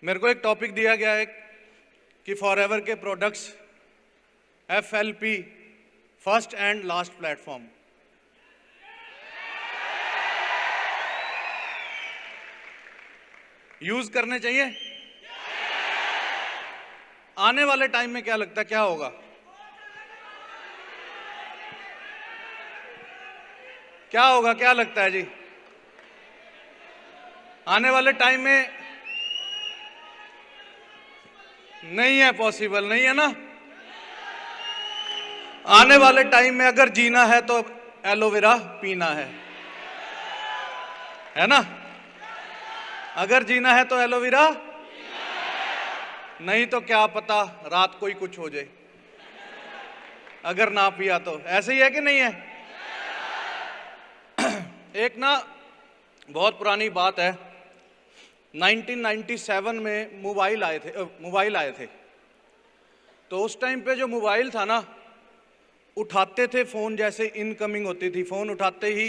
मेरे को एक टॉपिक दिया गया है कि फॉरएवर के products FLP, first and last platform. Use करने चाहिए। आने वाले टाइम में क्या लगता है क्या होगा? क्या होगा, क्या लगता है जी? आने वाले टाइम में नहीं है, पॉसिबल नहीं है ना। आने वाले टाइम में अगर जीना है तो एलोवेरा पीना है ना। अगर जीना है तो एलोवेरा, नहीं तो क्या पता रात को ही कुछ हो जाए अगर ना पिया तो। ऐसे ही है कि नहीं है? एक ना बहुत पुरानी बात है, 1997 में मोबाइल आए थे। तो उस टाइम पे जो मोबाइल था ना, उठाते थे फोन, जैसे इनकमिंग होती थी, फोन उठाते ही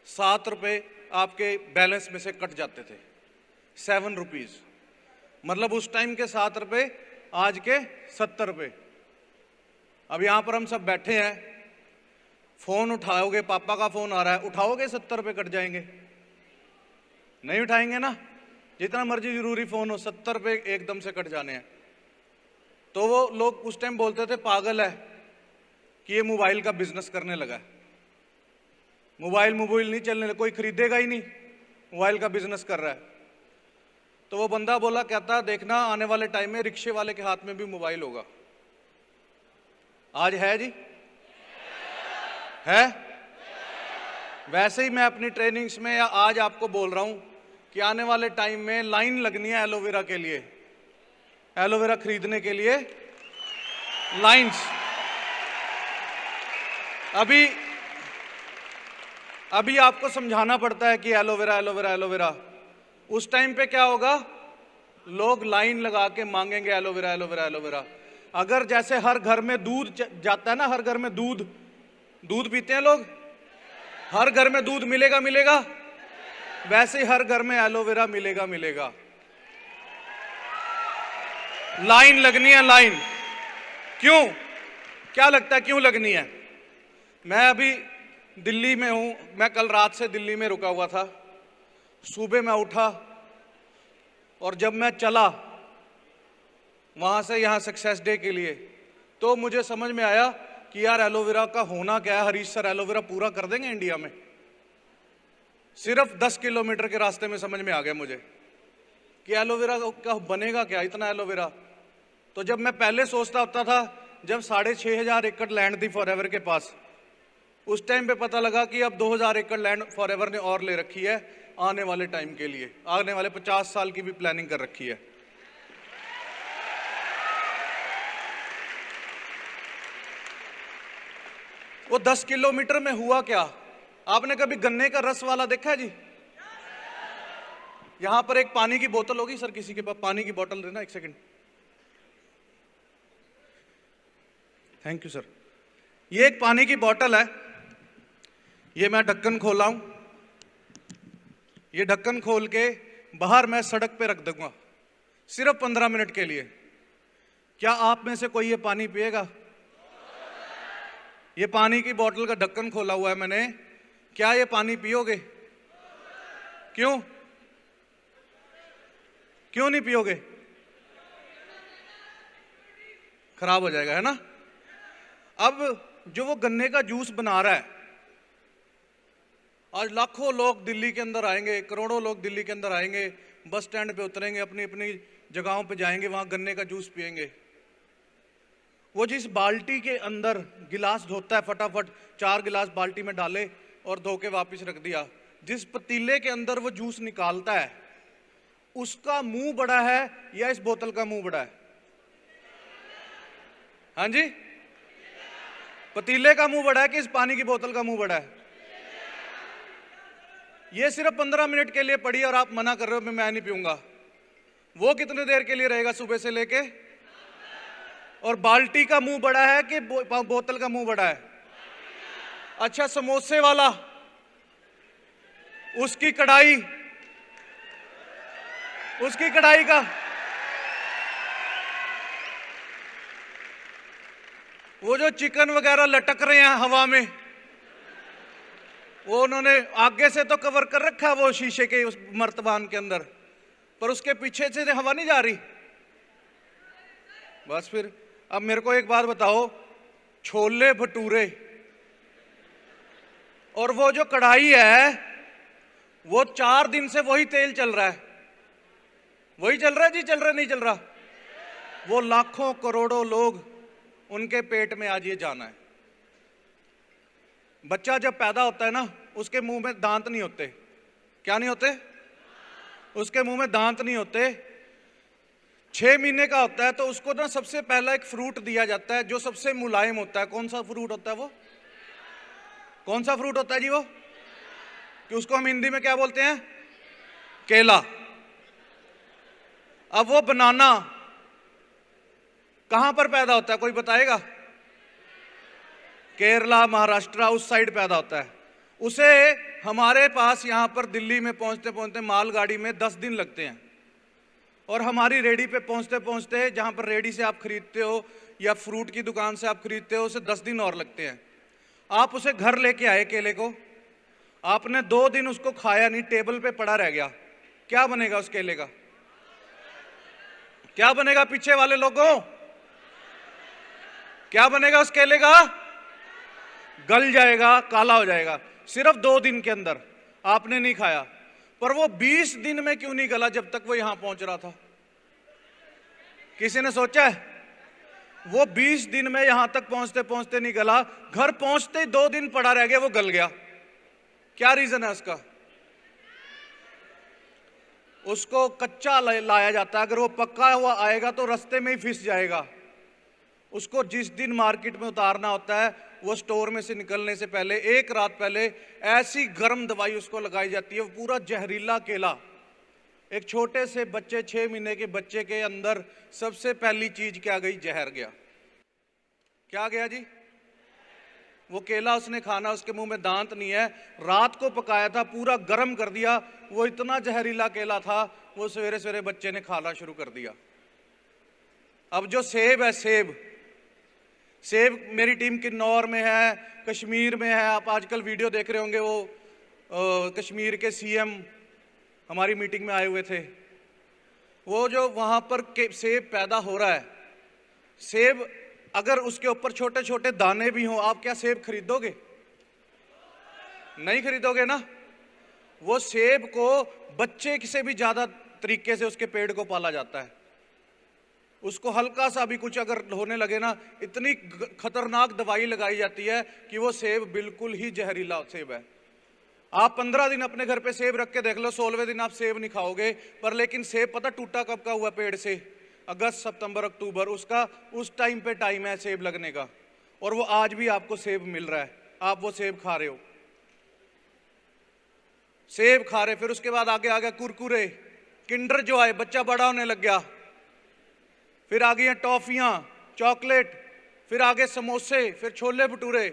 7 रुपए आपके बैलेंस में से कट जाते थे। 7 रुपीज, मतलब उस टाइम के 7 रुपए, आज के 70 रुपए। अब यहां पर हम सब बैठे हैं, फोन उठाओगे, पापा का फोन आ रहा है, उठाओगे 70 रुपए कट जाएंगे? नहीं उठाएंगे ना। जितना मर्जी जरूरी फोन हो, 70 रुपए एकदम से कट जाने हैं। तो वो लोग उस टाइम बोलते थे पागल है कि ये मोबाइल का बिजनेस करने लगा है। मोबाइल नहीं चलने लगा, कोई खरीदेगा ही नहीं, मोबाइल का बिजनेस कर रहा है। तो वो बंदा बोला, कहता देखना आने वाले टाइम में रिक्शे वाले के हाथ में भी मोबाइल होगा। आज है जी, है। वैसे ही मैं अपनी ट्रेनिंग्स में या आज आपको बोल रहा हूं कि आने वाले टाइम में लाइन लगनी है एलोवेरा के लिए, एलोवेरा खरीदने के लिए लाइंस। अभी आपको समझाना पड़ता है कि एलोवेरा एलोवेरा एलोवेरा। उस टाइम पे क्या होगा? लोग लाइन लगा के मांगेंगे एलोवेरा एलोवेरा एलोवेरा। अगर जैसे हर घर में दूध जाता है ना, हर घर में दूध पीते हैं लोग, हर घर में दूध मिलेगा, वैसे ही हर घर में एलोवेरा मिलेगा। लाइन लगनी है, लाइन। क्यों? क्या लगता है क्यों लगनी है? मैं अभी दिल्ली में हूं, मैं कल रात से दिल्ली में रुका हुआ था। सुबह मैं उठा और जब मैं चला वहां से यहां सक्सेस डे के लिए, तो मुझे समझ में आया कि यार एलोवेरा का होना क्या है। हरीश सर एलोवेरा पूरा कर देंगे इंडिया में। सिर्फ 10 किलोमीटर के रास्ते में समझ में आ गया मुझे कि एलोवेरा का बनेगा क्या, इतना एलोवेरा। तो जब मैं पहले सोचता होता था, जब 6,500 एकड़ लैंड थी फॉरएवर के पास, उस टाइम पे पता लगा कि अब 2,000 एकड़ लैंड फॉरएवर ने और ले रखी है आने वाले टाइम के लिए। आने वाले 50 साल की भी प्लानिंग कर रखी है। वो 10 किलोमीटर में हुआ क्या? आपने कभी गन्ने का रस वाला देखा है जी? यहां पर एक पानी की बोतल होगी सर, किसी के पास पानी की बोतल देना, 1 सेकंड। Thank you sir. ये एक पानी की बोतल है, ये मैं ढक्कन खोला हूं। ये ढक्कन खोल के बाहर मैं सड़क पे रख दूंगा सिर्फ 15 मिनट के लिए। क्या आप में से कोई ये पानी पिएगा? ये पानी की बोतल का ढक्कन खोला हुआ है मैंने, क्या ये पानी पियोगे? क्यों नहीं पियोगे? खराब हो जाएगा, है ना। अब जो वो गन्ने का जूस बना रहा है, आज लाखों लोग दिल्ली के अंदर आएंगे, करोड़ों लोग दिल्ली के अंदर आएंगे, बस स्टैंड पे उतरेंगे, अपनी अपनी जगहों पे जाएंगे, वहां गन्ने का जूस पिएंगे। वो जिस बाल्टी के अंदर गिलास धोता है, फटाफट 4 गिलास बाल्टी में डाले और धो के वापिस रख दिया। जिस पतीले के अंदर वो जूस निकालता है, उसका मुंह बड़ा है या इस बोतल का मुंह बड़ा है? हाँ जी, पतीले का मुंह बड़ा है कि इस पानी की बोतल का मुंह बड़ा है? ये सिर्फ 15 मिनट के लिए पड़ी और आप मना कर रहे हो मैं नहीं पीऊंगा। वो कितने देर के लिए रहेगा? सुबह से लेके और बाल्टी का मुंह बड़ा है कि बोतल का मुंह बड़ा है? अच्छा, समोसे वाला, उसकी कढ़ाई का वो जो चिकन वगैरह लटक रहे हैं हवा में, वो उन्होंने आगे से तो कवर कर रखा है वो शीशे के उस मर्तबान के अंदर, पर उसके पीछे से हवा नहीं जा रही। बस फिर अब मेरे को एक बात बताओ, छोले भटूरे और वो जो कढ़ाई है, वो 4 दिन से वही तेल चल रहा है। वही चल रहा है जी, चल रहा नहीं चल रहा? वो लाखों करोड़ों लोग, उनके पेट में आज ये जाना है। बच्चा जब पैदा होता है ना, उसके मुंह में दांत नहीं होते। क्या नहीं होते? उसके मुंह में दांत नहीं होते। 6 महीने का होता है तो उसको ना सबसे पहला एक फ्रूट दिया जाता है जो सबसे मुलायम होता है। कौन सा फ्रूट होता है वो? कौन सा फ्रूट होता है जी वो? कि उसको हम हिंदी में क्या बोलते हैं? केला। अब वो बनाना कहां पर पैदा होता है, कोई बताएगा? केरला, महाराष्ट्र, उस साइड पैदा होता है। उसे हमारे पास यहां पर दिल्ली में पहुंचते पहुंचते मालगाड़ी में 10 दिन लगते हैं, और हमारी रेडी पे पहुंचते पहुंचते, जहां पर रेडी से आप खरीदते हो या फ्रूट की दुकान से आप खरीदते हो, उसे 10 दिन और लगते हैं। आप उसे घर लेके आए केले को, आपने 2 दिन उसको खाया नहीं, टेबल पे पड़ा रह गया, क्या बनेगा उस केले का? क्या बनेगा पीछे वाले लोगों? क्या बनेगा उस केले का? गल जाएगा, काला हो जाएगा, सिर्फ 2 दिन के अंदर। आपने नहीं खाया, पर वो 20 दिन में क्यों नहीं गला जब तक वो यहां पहुंच रहा था? किसी ने सोचा है? वो 20 दिन में यहां तक पहुंचते पहुंचते नहीं गला, घर पहुंचते ही 2 दिन पड़ा रह गया, वो गल गया। क्या रीजन है उसका? उसको कच्चा लाया जाता है, अगर वो पक्का हुआ आएगा तो रास्ते में ही फिस जाएगा। उसको जिस दिन मार्केट में उतारना होता है, वो स्टोर में से निकलने से पहले 1 रात पहले ऐसी गर्म दवाई उसको लगाई जाती है। वो पूरा जहरीला केला, एक छोटे से बच्चे, 6 महीने के बच्चे के अंदर सबसे पहली चीज क्या गई? जहर गया। क्या गया जी? वो केला उसने खाना, उसके मुंह में दांत नहीं है, रात को पकाया था, पूरा गर्म कर दिया, वो इतना जहरीला केला था, वो सवेरे सवेरे बच्चे ने खाना शुरू कर दिया। अब जो सेब है, सेब मेरी टीम किन्नौर में है, कश्मीर में है। आप आजकल वीडियो देख रहे होंगे, वो कश्मीर के सीएम हमारी मीटिंग में आए हुए थे। वो जो वहां पर सेब पैदा हो रहा है, सेब अगर उसके ऊपर छोटे छोटे दाने भी हों, आप क्या सेब खरीदोगे? नहीं खरीदोगे ना। वो सेब को बच्चे से भी ज्यादा तरीके से उसके पेड़ को पाला जाता है। उसको हल्का सा भी कुछ अगर होने लगे ना, इतनी खतरनाक दवाई लगाई जाती है कि वो सेब बिल्कुल ही जहरीला सेब है। आप 15 दिन अपने घर पे सेब रख के देख लो, 16वें दिन आप सेब नहीं खाओगे। पर लेकिन सेब पता टूटा कब का हुआ पेड़ से? अगस्त, सितंबर, अक्टूबर, उसका उस टाइम पे टाइम है सेब लगने का, और वो आज भी आपको सेब मिल रहा है, आप वो सेब खा रहे हो, सेब खा रहे। फिर उसके बाद आगे आ गया कुरकुरे, किंडर जो आए, बच्चा बड़ा होने लग गया। फिर आ गई हैं टॉफियां, चॉकलेट, फिर आगे समोसे, फिर छोले भटूरे।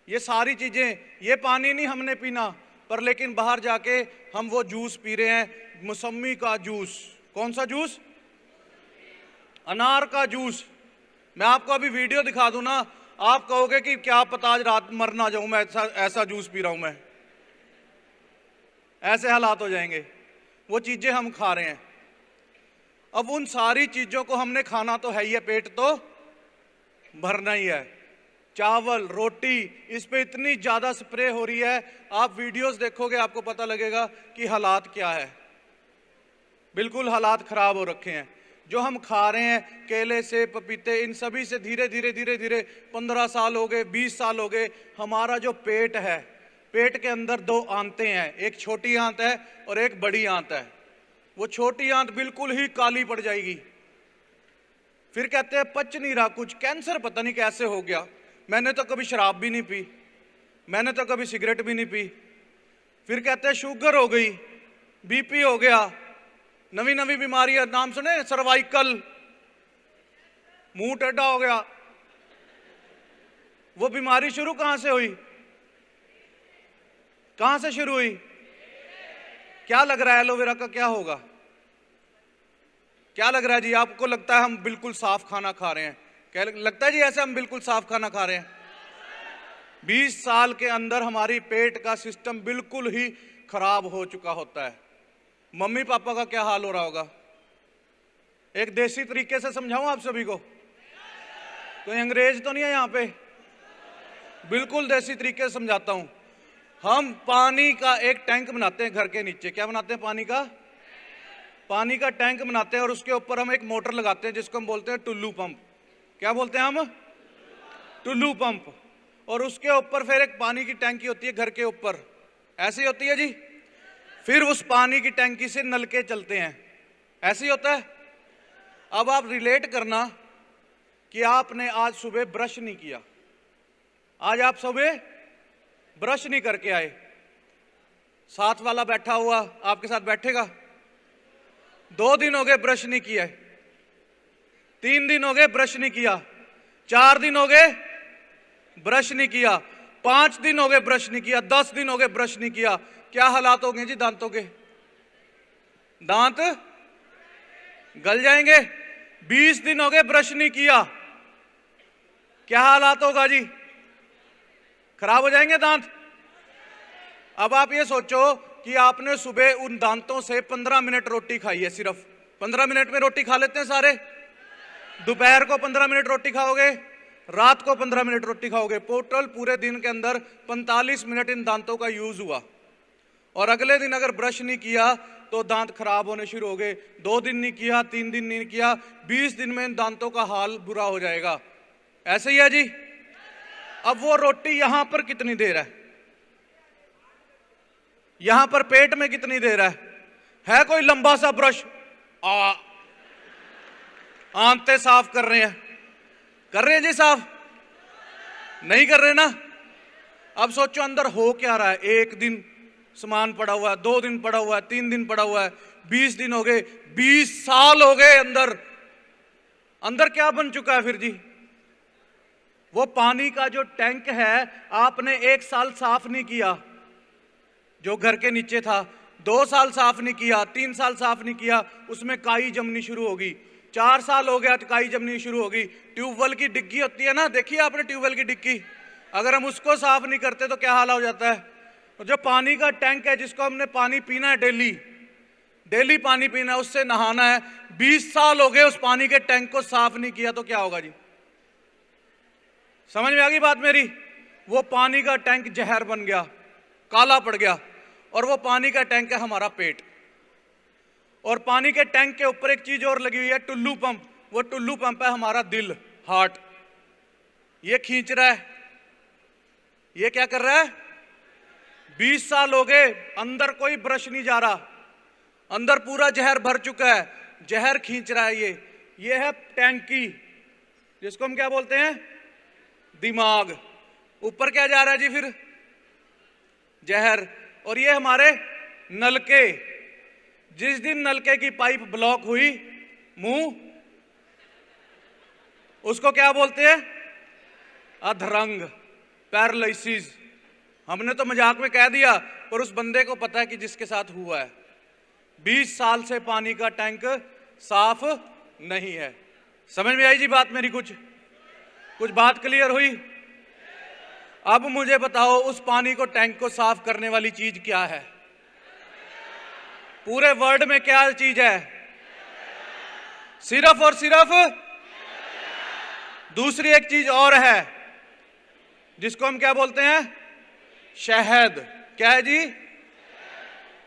ये सारी चीजें, ये पानी नहीं हमने पीना, पर लेकिन बाहर जाके हम वो जूस पी रहे हैं, मौसमी का जूस। कौन सा जूस? अनार का जूस। मैं आपको अभी वीडियो दिखा दूं ना, आप कहोगे कि क्या पता आज रात मर ना जाऊं, मैं ऐसा जूस पी रहा हूं मैं। ऐसे हालात हो जाएंगे। वो चीजें हम खा रहे हैं। अब उन सारी चीजों को हमने खाना तो है ही है, पेट तो भरना ही है। चावल, रोटी, इस पे इतनी ज्यादा स्प्रे हो रही है, आप वीडियोस देखोगे आपको पता लगेगा कि हालात क्या है। बिल्कुल हालात खराब हो रखे हैं। जो हम खा रहे हैं, केले से, पपीते, इन सभी से धीरे धीरे धीरे धीरे 15 साल हो गए, 20 साल हो गए, हमारा जो पेट है, पेट के अंदर 2 आंतें हैं, एक छोटी आंत है और एक बड़ी आंत है। वो छोटी आंत बिल्कुल ही काली पड़ जाएगी। फिर कहते हैं पच नहीं रहा कुछ, कैंसर पता नहीं कैसे हो गया। मैंने तो कभी शराब भी नहीं पी, मैंने तो कभी सिगरेट भी नहीं पी। फिर कहते हैं शुगर हो गई, बीपी हो गया, नवी नवी बीमारियां, नाम सुने? सर्वाइकल, मुंह टेढ़ा हो गया। वो बीमारी शुरू कहां से हुई? कहां से शुरू हुई? क्या लग रहा है एलोवेरा का क्या होगा? क्या लग रहा है जी? आपको लगता है हम बिल्कुल साफ खाना खा रहे हैं? क्या लगता है जी ऐसे हम बिल्कुल साफ खाना खा रहे हैं? 20 साल के अंदर हमारी पेट का सिस्टम बिल्कुल ही खराब हो चुका होता है। मम्मी पापा का क्या हाल हो रहा होगा? एक देसी तरीके से समझाऊं आप सभी को? कोई अंग्रेज तो नहीं है यहां पे? बिल्कुल देसी तरीके से समझाता हूं। हम पानी का एक टैंक बनाते हैं घर के नीचे। क्या बनाते हैं? पानी का टैंक बनाते हैं और उसके ऊपर हम एक मोटर लगाते हैं जिसको हम बोलते हैं टुल्लू पंप। क्या बोलते हैं हम? टुल्लू पंप। और उसके ऊपर फिर एक पानी की टैंकी होती है घर के ऊपर, ऐसी होती है जी। फिर उस पानी की टैंकी से नलके चलते हैं, ऐसे ही होता है। अब आप रिलेट करना कि आपने आज सुबह ब्रश नहीं किया, आज आप सुबह ब्रश नहीं करके आए, साथ वाला बैठा हुआ आपके साथ बैठेगा? 2 दिन हो गए ब्रश नहीं किया, 3 दिन हो गए ब्रश नहीं किया, 4 दिन हो गए ब्रश नहीं किया, 5 दिन हो गए ब्रश नहीं किया, 10 दिन हो गए ब्रश नहीं किया। क्या हालात हो गए जी दांतों के? दांत गल जाएंगे। 20 दिन हो गए ब्रश नहीं किया, क्या हालात होगा जी? खराब हो जाएंगे दांत। अब आप ये सोचो कि आपने सुबह उन दांतों से 15 मिनट रोटी खाई है, सिर्फ 15 मिनट में रोटी खा लेते हैं सारे। दोपहर को 15 मिनट रोटी खाओगे, रात को 15 मिनट रोटी खाओगे, टोटल पूरे दिन के अंदर 45 मिनट इन दांतों का यूज हुआ। और अगले दिन अगर ब्रश नहीं किया तो दांत खराब होने शुरू हो गए। 2 दिन नहीं किया, 3 दिन नहीं किया, 20 दिन में इन दांतों का हाल बुरा हो जाएगा। ऐसे ही है जी। अब वो रोटी यहां पर कितनी देर है, यहां पर पेट में कितनी देर है कोई लंबा सा ब्रश आंतें साफ कर रहे हैं जी साफ? नहीं कर रहे ना। अब सोचो अंदर हो क्या रहा है। 1 दिन सामान पड़ा हुआ है, 2 दिन पड़ा हुआ है, 3 दिन पड़ा हुआ है, 20 दिन हो गए, 20 साल हो गए। अंदर क्या बन चुका है फिर जी? वो पानी का जो टैंक है आपने 1 साल साफ नहीं किया, जो घर के नीचे था, 2 साल साफ नहीं किया, 3 साल साफ नहीं किया, उसमें काई जमनी शुरू होगी। 4 साल हो गया तो काई जमनी शुरू होगी। ट्यूबवेल की डिग्गी होती है ना, देखिए आपने ट्यूबवेल की डिग्गी, अगर हम उसको साफ नहीं करते तो क्या हाल हो जाता है। तो जो पानी का टैंक है जिसको हमने पानी पीना है, डेली पानी पीना है, उससे नहाना है, 20 साल हो गए उस पानी के टैंक को साफ नहीं किया तो क्या होगा जी? समझ में आ गई बात मेरी? वो पानी का टैंक जहर बन गया, काला पड़ गया। और वो पानी का टैंक है हमारा पेट। और पानी के टैंक के ऊपर एक चीज और लगी हुई है, टुल्लू पंप। वो टुल्लू पंप है हमारा दिल, हार्ट। ये खींच रहा है, ये क्या कर रहा है? 20 साल हो गए अंदर कोई ब्रश नहीं जा रहा, अंदर पूरा जहर भर चुका है, जहर खींच रहा है। ये है टैंकी, जिसको हम क्या बोलते हैं? दिमाग। ऊपर क्या जा रहा है जी फिर? जहर। और ये हमारे नलके। जिस दिन नलके की पाइप ब्लॉक हुई, मुंह, उसको क्या बोलते हैं? अधरंग, पैरालिसिस। हमने तो मजाक में कह दिया, पर उस बंदे को पता है कि जिसके साथ हुआ है। 20 साल से पानी का टैंक साफ नहीं है। समझ में आई जी बात मेरी? कुछ बात क्लियर हुई? अब मुझे बताओ उस पानी को, टैंक को साफ करने वाली चीज क्या है? पूरे वर्ल्ड में क्या चीज है? सिर्फ और सिर्फ दूसरी एक चीज और है जिसको हम क्या बोलते हैं? शहद। क्या है जी?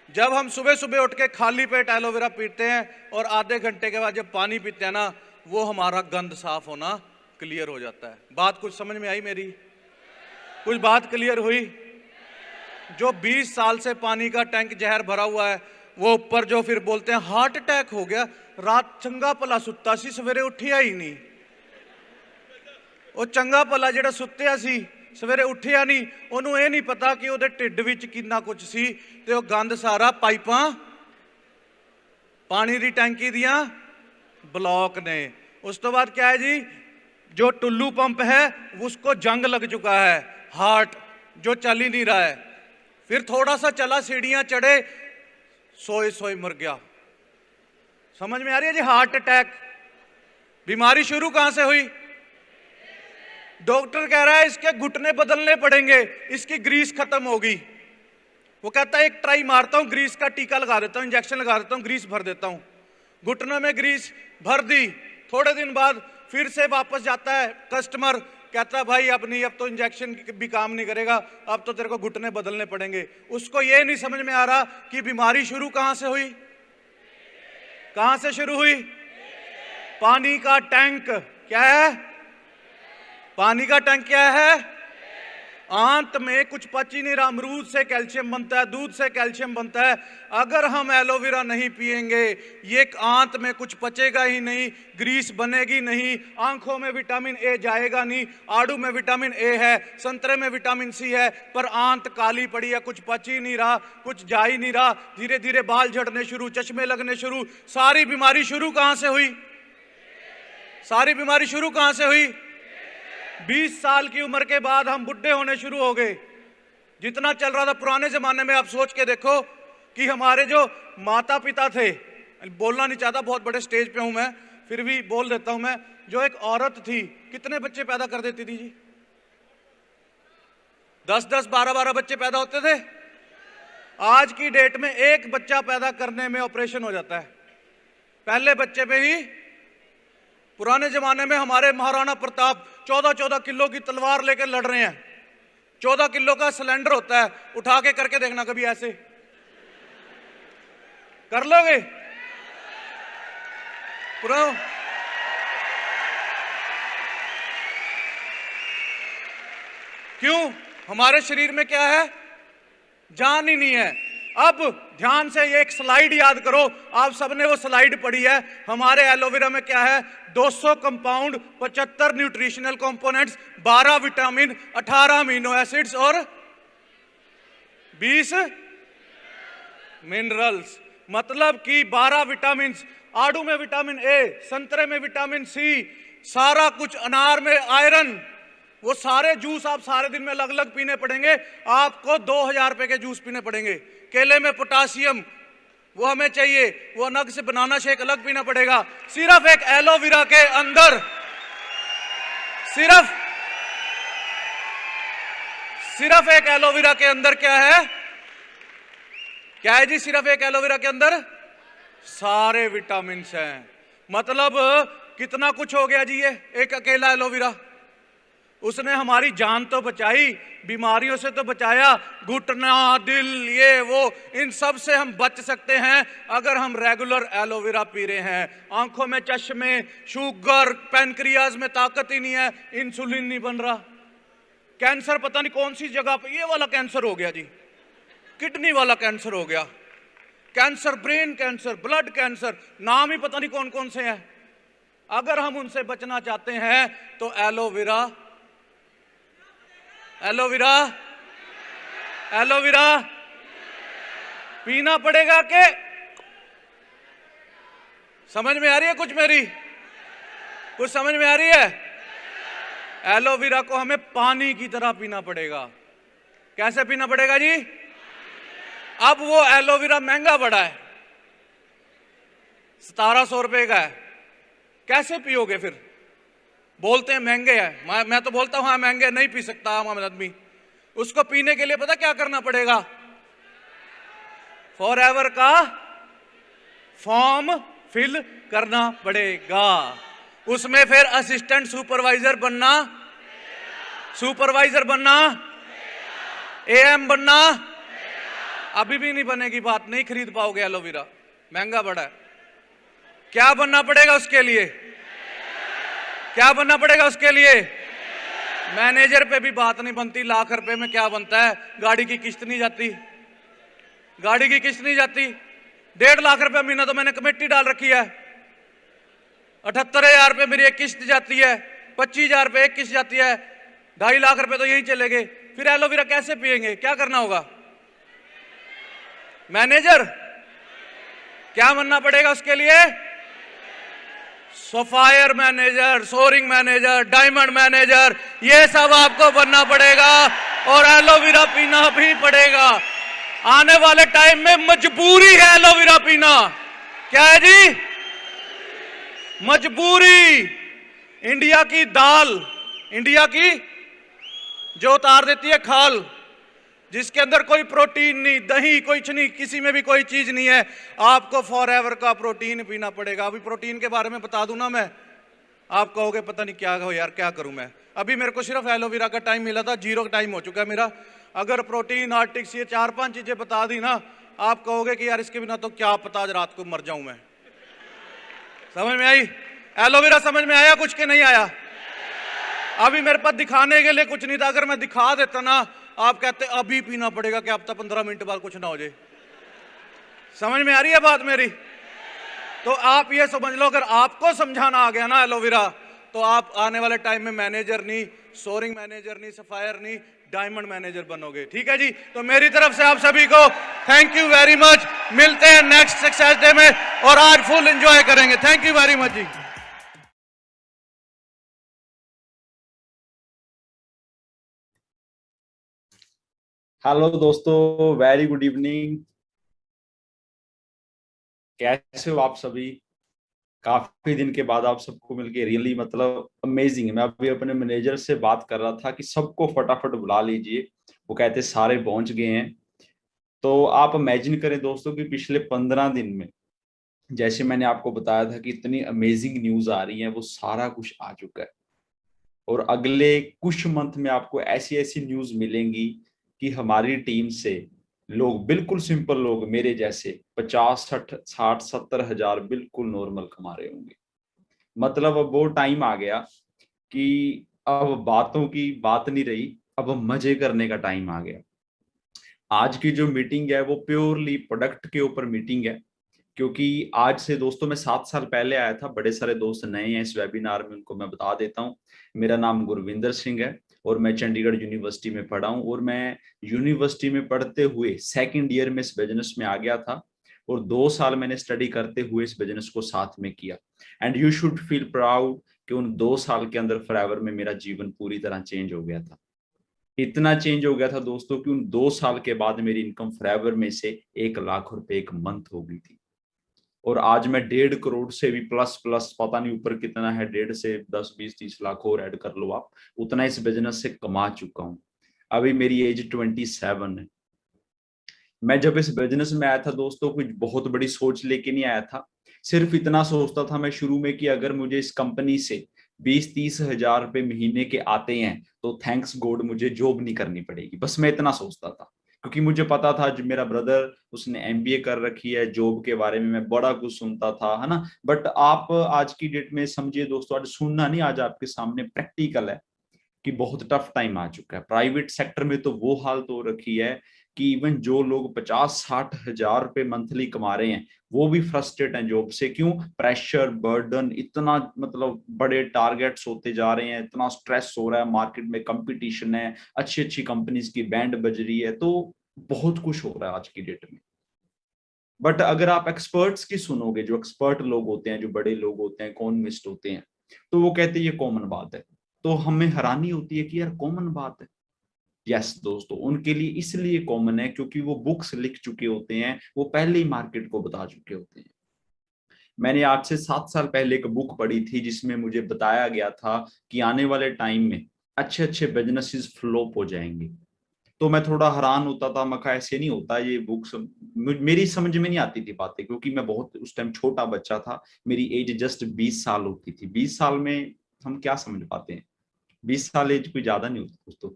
जब हम सुबह सुबह उठ के खाली पेट एलोवेरा पीते हैं और आधे घंटे के बाद जब पानी पीते हैं ना, वो हमारा गंद साफ होना क्लियर हो जाता है। बात कुछ समझ में आई मेरी? कुछ बात क्लियर हुई? जो 20 साल से पानी का टैंक जहर भरा हुआ है, वो ऊपर जो फिर बोलते हैं हार्ट अटैक हो गया, रात चंगा भला सुत्ता सी, सवेरे उठिया ही नहीं। वो चंगा भला ਜਿਹੜਾ ਸੁੱਤਿਆ ਸੀ सवेरे उठिया नहीं, ਉਹਨੂੰ ਇਹ नहीं पता कि ਉਹਦੇ ਢਿੱਡ ਵਿੱਚ किन्ना कुछ सी, ਤੇ ਉਹ गंद सारा पाइपां पानी दी टैंकी दियां ब्लॉक ने। उस तो बाद क्या है जी? जो टुल्लू पंप है उसको जंग लग चुका है, हार्ट जो चल ही नहीं रहा है। फिर थोड़ा सा चला, सीढ़ियां चढ़े, सोए सोए मर गया। समझ में आ रही है जी? Heart attack. बीमारी शुरू कहां से हुई? डॉक्टर कह रहा है इसके घुटने बदलने पड़ेंगे, इसकी ग्रीस खत्म होगी। वो कहता है एक ट्राई मारता हूं, ग्रीस का टीका लगा देता हूं, इंजेक्शन लगा देता हूं, ग्रीस भर देता हूं। घुटनों में ग्रीस भर दी, थोड़े दिन बाद फिर से वापस जाता है कस्टमर, कहता है भाई अब नहीं, अब तो इंजेक्शन भी काम नहीं करेगा, अब तो तेरे को घुटने बदलने पड़ेंगे। उसको ये नहीं समझ में आ रहा कि बीमारी शुरू कहां से हुई? कहां से शुरू हुई? पानी का टैंक। क्या है? पानी का टैंक क्या है? आंत में कुछ पच ही नहीं रहा। अमरूद से कैल्शियम बनता है, दूध से कैल्शियम बनता है। अगर हम एलोवेरा नहीं पिएंगे, ये आंत में कुछ पचेगा ही नहीं, ग्रीस बनेगी नहीं, आंखों में विटामिन ए जाएगा नहीं। आड़ू में विटामिन ए है, संतरे में विटामिन सी है, पर आंत काली पड़ी है, कुछ पच ही नहीं रहा, कुछ जा ही नहीं रहा। धीरे धीरे बाल झड़ने शुरू, चश्मे लगने शुरू। सारी बीमारी शुरू कहां से हुई? सारी बीमारी शुरू कहां से हुई? 20 साल की उम्र के बाद हम बुढ़े होने शुरू हो गए। जितना चल रहा था पुराने जमाने में, आप सोच के देखो कि हमारे जो माता पिता थे, बोलना नहीं चाहता, बहुत बड़े स्टेज पे हूं मैं, फिर भी बोल देता हूं मैं, जो एक औरत थी कितने बच्चे पैदा कर देती थी जी? 10-10, 12-12 बच्चे पैदा होते थे। आज की डेट में एक बच्चा पैदा करने में ऑपरेशन हो जाता है, पहले बच्चे पे ही। पुराने जमाने में हमारे महाराणा प्रताप 14-14 किलो की तलवार लेकर लड़ रहे हैं। 14 किलो का सिलेंडर होता है, उठा के करके देखना कभी, ऐसे कर लोगे? पूरा क्यों? हमारे शरीर में क्या है? जान ही नहीं है। अब ध्यान से ये एक स्लाइड याद करो, आप सबने वो स्लाइड पढ़ी है। हमारे एलोवेरा में क्या है? 200 compound, 75 nutritional components, 12 vitamin, 18 amino acids और 20 मिनरल्स। मतलब कि 12 विटामिन। आड़ू में विटामिन ए, संतरे में विटामिन सी, सारा कुछ, अनार में आयरन। वो सारे जूस आप सारे दिन में अलग अलग पीने पड़ेंगे। आपको 2000 रुपए के जूस पीने पड़ेंगे। केले में पोटासियम, वो हमें चाहिए, वो अलग से बनाना शेक अलग पीना पड़ेगा। सिर्फ एक एलोवेरा के अंदर, सिर्फ एक एलोवेरा के अंदर क्या है? क्या है जी? सिर्फ एक एलोवेरा के अंदर सारे विटामिन हैं। मतलब कितना कुछ हो गया जी ये एक अकेला एलोवेरा। उसने हमारी जान तो बचाई, बीमारियों से तो बचाया, घुटना, दिल, ये वो, इन सब से हम बच सकते हैं अगर हम रेगुलर एलोवेरा पी रहे हैं। आंखों में चश्मे, शुगर, पैनक्रियाज में ताकत ही नहीं है, इंसुलिन नहीं बन रहा। कैंसर पता नहीं कौन सी जगह पे ये वाला कैंसर हो गया जी, किडनी वाला कैंसर हो गया, cancer, brain cancer, blood cancer, नाम ही पता नहीं कौन कौन से हैं। अगर हम उनसे बचना चाहते हैं तो एलोवेरा पीना पड़ेगा। के समझ में आ रही है कुछ मेरी? कुछ समझ में आ रही है? एलोवेरा को हमें पानी की तरह पीना पड़ेगा। कैसे पीना पड़ेगा जी? अब वो एलोवेरा महंगा पड़ा है, 1700 रुपए का है। कैसे पियोगे फिर? बोलते हैं महंगे हैं, मैं तो बोलता हूं हाँ महंगे, नहीं पी सकता आम आदमी। उसको पीने के लिए पता क्या करना पड़ेगा? फॉरएवर का फॉर्म फिल करना पड़ेगा। उसमें फिर असिस्टेंट सुपरवाइजर बनना, एएम बनना। अभी भी नहीं बनेगी बात, नहीं खरीद पाओगे एलोवेरा, महंगा बड़ा है। क्या बनना पड़ेगा उसके लिए? क्या बनना पड़ेगा उसके लिए? मैनेजर पे भी बात नहीं बनती। लाख रुपए में क्या बनता है? गाड़ी की किस्त नहीं जाती, गाड़ी की किस्त नहीं जाती। 1.5 लाख रुपए महीना तो मैंने कमेटी डाल रखी है। 78,000 रुपए मेरी एक किस्त जाती है, 25,000 रुपए एक किस्त जाती है, 2.5 लाख रुपए तो यहीं चले गए। फिर एलोवेरा कैसे पिएंगे? क्या करना होगा? मैनेजर क्या बनना पड़ेगा उसके लिए? Sapphire manager, soaring manager, diamond manager, ये सब आपको बनना पड़ेगा और एलोवेरा पीना भी पड़ेगा। आने वाले टाइम में मजबूरी है एलोवेरा पीना। क्या है जी? मजबूरी। इंडिया की दाल, इंडिया की जो उतार देती है खाल, जिसके अंदर कोई प्रोटीन नहीं, दही कुछ नहीं, किसी में भी कोई चीज नहीं है, आपको फॉरएवर का प्रोटीन पीना पड़ेगा। अभी प्रोटीन के बारे में बता दूं ना मैं, आप कहोगे पता नहीं क्या हो यार, क्या करूं मैं। अभी मेरे को सिर्फ एलोवेरा का टाइम मिला था, 0 टाइम हो चुका है मेरा। अगर प्रोटीन, आर्टिक्स, ये 4-5 चीजें बता दी ना, आप कहोगे कि यार इसके बिना तो क्या पता आज रात को मर जाऊं मैं। समझ में आई? एलोवेरा समझ में आया कुछ के नहीं आया? अभी मेरे पास दिखाने के लिए कुछ नहीं था, अगर मैं दिखा देता ना, आप कहते अभी पीना पड़ेगा कि अब तक 15 मिनट बाद कुछ ना हो जाए। समझ में आ रही है बात मेरी? तो आप ये समझ लो, अगर आपको समझाना आ गया ना एलोवेरा, तो आप आने वाले टाइम में मैनेजर नहीं, सोरिंग मैनेजर नहीं, सफायर नहीं, डायमंड मैनेजर बनोगे। ठीक है जी? तो मेरी तरफ से आप सभी को थैंक यू वेरी मच। मिलते हैं नेक्स्ट सक्सेस डे में और आज फुल एंजॉय करेंगे। थैंक यू वेरी मच जी। हेलो दोस्तों, वेरी गुड इवनिंग। कैसे हो आप सभी? काफी दिन के बाद आप सबको मिलके रियली मतलब अमेजिंग है। मैं अभी अपने मैनेजर से बात कर रहा था कि सबको फटाफट बुला लीजिए, वो कहते सारे पहुंच गए हैं। तो आप इमेजिन करें दोस्तों कि पिछले 15 दिन में, जैसे मैंने आपको बताया था कि इतनी अमेजिंग न्यूज आ रही है, वो सारा कुछ आ चुका है। और अगले कुछ मंथ में आपको ऐसी ऐसी न्यूज मिलेंगी कि हमारी टीम से लोग, बिल्कुल सिंपल लोग मेरे जैसे 50, 60, 60, 70 हजार बिल्कुल नॉर्मल कमा रहे होंगे। मतलब अब वो टाइम आ गया कि अब बातों की बात नहीं रही, अब मजे करने का टाइम आ गया। आज की जो मीटिंग है वो प्योरली प्रोडक्ट के ऊपर मीटिंग है, क्योंकि आज से दोस्तों मैं 7 साल पहले आया था। बड़े सारे दोस्त नए हैं इस वेबिनार में, उनको मैं बता देता हूँ। मेरा नाम गुरविंदर सिंह है और मैं चंडीगढ़ यूनिवर्सिटी में पढ़ा हूँ। और मैं यूनिवर्सिटी में पढ़ते हुए सेकंड ईयर में इस बिजनेस में आ गया था और 2 साल मैंने स्टडी करते हुए इस बिजनेस को साथ में किया। And you should feel proud कि उन 2 साल के अंदर फॉरएवर में मेरा जीवन पूरी तरह चेंज हो गया था। इतना चेंज हो गया था दोस्तों कि उन 2 साल के बाद मेरी इनकम फॉरएवर में से 1 लाख रुपए एक मंथ हो गई थी। और आज मैं 1.5 करोड़ से भी प्लस प्लस पता नहीं ऊपर कितना है, 1.5 से 10, 20, 30 लाख और ऐड कर लो आप, उतना इस बिजनेस से कमा चुका हूं। अभी मेरी एज 27 है। मैं जब इस बिजनेस में आया था दोस्तों, कुछ बहुत बड़ी सोच लेके नहीं आया था। सिर्फ इतना सोचता था मैं शुरू में कि अगर मुझे इस कंपनी से 20-30 हजार रुपए महीने के आते हैं तो थैंक्स गॉड मुझे जॉब नहीं करनी पड़ेगी। बस मैं इतना सोचता था, क्योंकि मुझे पता था जो मेरा ब्रदर उसने एमबीए कर रखी है, जॉब के बारे में मैं बड़ा कुछ सुनता था, है ना। बट आप आज की डेट में समझिए दोस्तों, आज सुनना नहीं, आज आपके सामने प्रैक्टिकल है कि बहुत टफ टाइम आ चुका है। प्राइवेट सेक्टर में तो वो हालत हो रखी है कि इवन जो लोग 50-60 हजार रुपए मंथली कमा रहे हैं वो भी फ्रस्ट्रेट हैं जॉब से। क्यों? प्रेशर, बर्डन, इतना मतलब बड़े टारगेट्स होते जा रहे हैं, इतना स्ट्रेस हो रहा है, मार्केट में कंपटीशन है, अच्छी अच्छी कंपनीज की बैंड बज रही है, तो बहुत कुछ हो रहा है आज की डेट में। बट अगर आप एक्सपर्ट्स की सुनोगे, जो एक्सपर्ट लोग होते हैं, जो बड़े लोग होते हैं, इकोनॉमिस्ट होते हैं, तो वो कहते हैं ये कॉमन बात है। तो हमें हैरानी होती है कि यार कॉमन बात है। यस दोस्तों, उनके लिए इसलिए कॉमन है क्योंकि वो बुक्स लिख चुके होते हैं, वो पहले ही मार्केट को बता चुके होते हैं। मैंने आज से 7 साल पहले एक बुक पढ़ी थी जिसमें मुझे बताया गया था कि आने वाले टाइम में अच्छे अच्छे बिजनेसेस फ्लॉप हो जाएंगे। तो मैं थोड़ा हैरान होता था, मैं कहा ऐसे नहीं होता, ये बुक्स मेरी समझ में नहीं आती थी बातें, क्योंकि मैं बहुत उस टाइम छोटा बच्चा था। मेरी एज जस्ट 20 साल होती थी। 20 साल में हम क्या समझ पाते हैं? 20 साल एज कोई ज्यादा नहीं होती दोस्तों।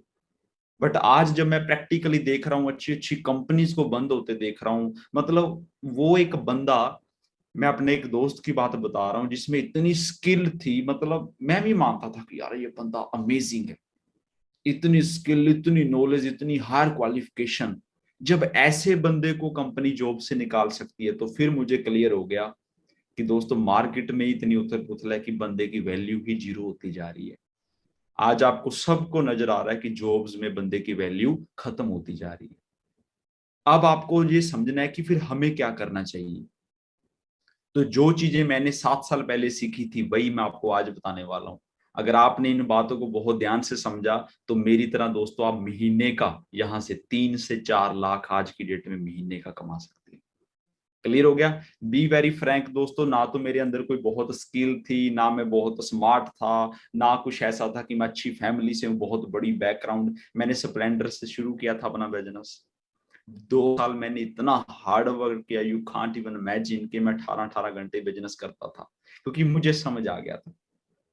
बट आज जब मैं प्रैक्टिकली देख रहा हूँ, अच्छी अच्छी कंपनीज को बंद होते देख रहा हूँ, मतलब वो एक बंदा, मैं अपने एक दोस्त की बात बता रहा हूँ जिसमें इतनी स्किल थी, मतलब मैं भी मानता था कि यार ये बंदा अमेजिंग है, इतनी स्किल, इतनी नॉलेज, इतनी हायर क्वालिफिकेशन। जब ऐसे बंदे को कंपनी जॉब से निकाल सकती है, तो फिर मुझे क्लियर हो गया कि दोस्तों मार्केट में इतनी उथल पुथल है कि बंदे की वैल्यू ही जीरो होती जा रही है। आज आपको सबको नजर आ रहा है कि जॉब्स में बंदे की वैल्यू खत्म होती जा रही है। अब आपको ये समझना है कि फिर हमें क्या करना चाहिए। तो जो चीजें मैंने 7 साल पहले सीखी थी वही मैं आपको आज बताने वाला हूँ। अगर आपने इन बातों को बहुत ध्यान से समझा तो मेरी तरह दोस्तों आप महीने का यहाँ से 3 से 4 लाख आज की डेट में महीने का कमा सकते हैं। क्लियर हो गया। बी वेरी फ्रैंक दोस्तों, ना तो मेरे अंदर कोई बहुत स्किल थी, ना मैं बहुत स्मार्ट था, ना कुछ ऐसा था कि मैं अच्छी फैमिली से हूँ, बहुत बड़ी बैकग्राउंड। मैंने स्प्लेंडर से शुरू किया था अपना बिजनेस। 2 साल मैंने इतना हार्ड वर्क किया, यू कांट इवन इमेजिन, कि मैं 18-18 घंटे बिजनेस करता था, क्योंकि मुझे समझ आ गया था।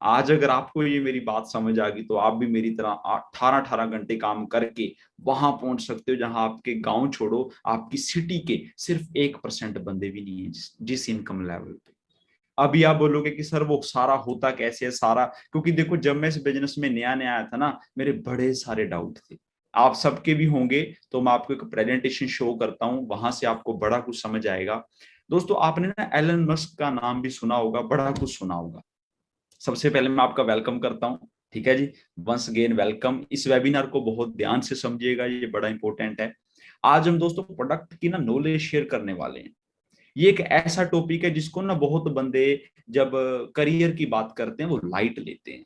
आज अगर आपको ये मेरी बात समझ आ गई तो आप भी मेरी तरह 18-18 घंटे काम करके वहां पहुंच सकते हो जहां आपके गांव छोड़ो, आपकी सिटी के सिर्फ 1% बंदे भी नहीं है जिस इनकम लेवल पे। अभी आप बोलोगे कि सर वो सारा होता कैसे है सारा, क्योंकि देखो जब मैं इस बिजनेस में नया नया आया था ना, मेरे बड़े सारे डाउट थे, आप सबके भी होंगे। तो मैं आपको एक प्रेजेंटेशन शो करता हूं, वहां से आपको बड़ा कुछ समझ आएगा। दोस्तों आपने ना एलन मस्क का नाम भी सुना होगा, बड़ा कुछ सुना होगा। सबसे पहले मैं आपका वेलकम करता हूं, ठीक है जी। Once again welcome. इस वेबिनार को बहुत ध्यान से समझिएगा, ये बड़ा इंपॉर्टेंट है। आज हम दोस्तों प्रोडक्ट की ना नॉलेज शेयर करने वाले हैं। ये एक ऐसा टॉपिक है जिसको ना बहुत बंदे जब करियर की बात करते हैं वो लाइट लेते हैं,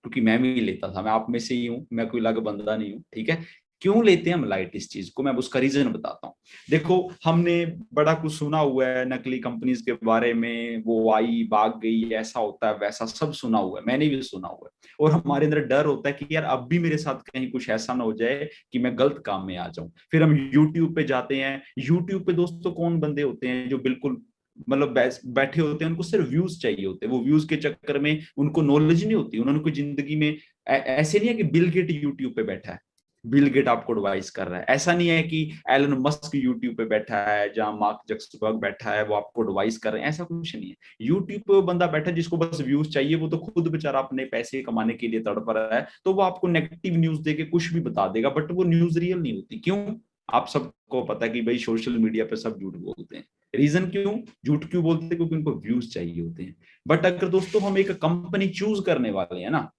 क्योंकि मैं भी लेता था, मैं आप में से ही हूँ, मैं कोई अलग बंदा नहीं हूँ, ठीक है। क्यों लेते हैं हम लाइट इस चीज को, मैं उसका रीजन बताता हूँ। देखो हमने बड़ा कुछ सुना हुआ है नकली कंपनीज के बारे में, वो आई भाग गई, ऐसा होता है वैसा सब सुना हुआ है, मैंने भी सुना हुआ है। और हमारे अंदर डर होता है कि यार अब भी मेरे साथ कहीं कुछ ऐसा ना हो जाए कि मैं गलत काम में आ जाऊं। फिर हम यूट्यूब पे जाते हैं। यूट्यूब पे दोस्तों कौन बंदे होते हैं जो बिल्कुल मतलब बैठे होते हैं, उनको सिर्फ व्यूज चाहिए होते हैं, वो व्यूज के चक्कर में उनको नॉलेज नहीं होती, उन्होंने कोई जिंदगी में ऐसे नहीं है कि बिल गेट यूट्यूब पे बैठा है, बिल गेट आपको एडवाइस कर रहा है, ऐसा नहीं है कि एलन मस्क यूट्यूब पे बैठा है, जहां मार्क जक्सबर्ग बैठा है वो आपको एडवाइस कर रहे हैं, ऐसा कुछ नहीं है। यूट्यूब पे वो बंदा बैठा है जिसको बस व्यूज चाहिए, वो तो खुद बेचारा अपने पैसे कमाने के लिए तड़प रहा है, तो वो आपको नेगेटिव न्यूज देके कुछ भी बता देगा, बट वो न्यूज रियल नहीं होती। क्यों? आप सबको पता है कि भाई सोशल मीडिया पे सब झूठ बोलते हैं। रीजन क्यों झूठ क्यों बोलते हैं? क्योंकि उनको व्यूज चाहिए होते हैं। बट अगर दोस्तों हम एक कंपनी चूज करने वाले हैं ना,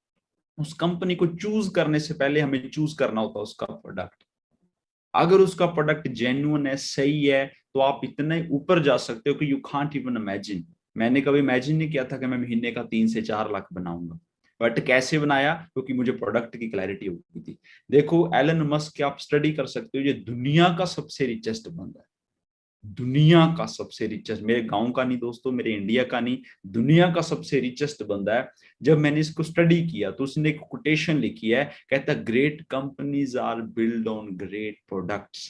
उस कंपनी को चूज करने से पहले हमें चूज करना होता है उसका प्रोडक्ट। अगर उसका प्रोडक्ट जेन्युइन है, सही है, तो आप इतने ऊपर जा सकते हो कि यू कांट इवन इमेजिन। मैंने कभी इमेजिन नहीं किया था कि मैं महीने का 3 से 4 लाख बनाऊंगा, बट कैसे बनाया? क्योंकि मुझे प्रोडक्ट की क्लैरिटी हो गई थी। देखो एलन मस्क की आप स्टडी कर सकते हो, ये दुनिया का सबसे रिचेस्ट बंदा है, दुनिया का सबसे रिचेस्ट, मेरे गांव का नहीं दोस्तों, मेरे इंडिया का नहीं, दुनिया का सबसे रिचेस्ट बंदा है। जब मैंने इसको स्टडी किया तो उसने एक कोटेशन लिखी है, कहता great companies are build on great products.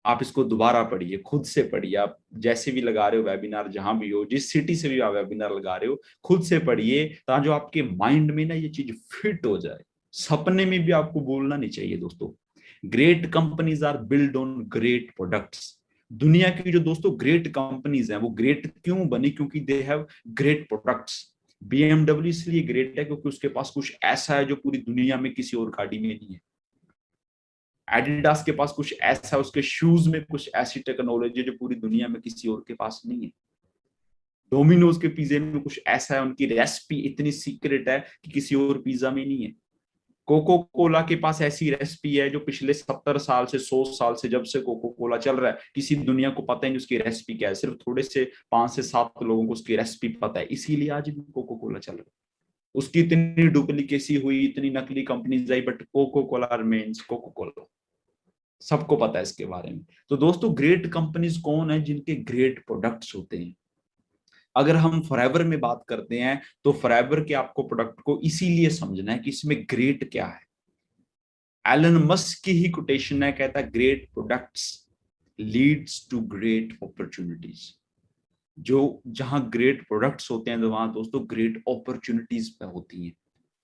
आप इसको दोबारा पढ़िए, खुद से पढ़िए, आप जैसे भी लगा रहे हो वेबिनार, जहां भी हो, जिस सिटी से भी आप वेबिनार लगा रहे हो, खुद से पढ़िए, ताकि जो आपके माइंड में ना ये चीज फिट हो जाए। सपने में भी आपको बोलना नहीं चाहिए दोस्तों। Great companies are build on great products. दुनिया की जो दोस्तों ग्रेट कंपनीज हैं वो ग्रेट क्यों बनी? क्योंकि they have great products. BMW इसलिए ग्रेट है क्योंकि उसके पास कुछ ऐसा है जो पूरी दुनिया में किसी और गाड़ी में नहीं है। एडिडास के पास कुछ ऐसा है, उसके शूज में कुछ ऐसी टेक्नोलॉजी है जो पूरी दुनिया में किसी और के पास नहीं है। डोमिनोज के पिज्जे में कुछ ऐसा है, उनकी रेसिपी इतनी सीक्रेट है कि किसी और पिज्जा में नहीं है। कोको कोला के पास ऐसी रेसिपी है जो पिछले 70 साल से 100 साल से, जब से कोको कोला चल रहा है, किसी दुनिया को पता ही नहीं उसकी रेसिपी क्या है, सिर्फ थोड़े से 5 से 7 लोगों को उसकी रेसिपी पता है, इसीलिए आज भी कोको कोला चल रहा है। उसकी इतनी डुप्लीकेसी हुई, इतनी नकली कंपनीज आई, but Coca Cola remains Coca Cola. सबको पता है इसके बारे में। तो दोस्तों ग्रेट कंपनीज कौन है? जिनके ग्रेट प्रोडक्ट्स होते हैं। अगर हम फॉरएवर में बात करते हैं तो फॉरएवर के आपको प्रोडक्ट को इसीलिए समझना है कि इसमें ग्रेट क्या है। एलन मस्क की ही कोटेशन है, कहता है great products leads to great opportunities. जो जहां ग्रेट प्रोडक्ट्स होते हैं तो वहां दोस्तों ग्रेट अपॉर्चुनिटीज पे होती हैं।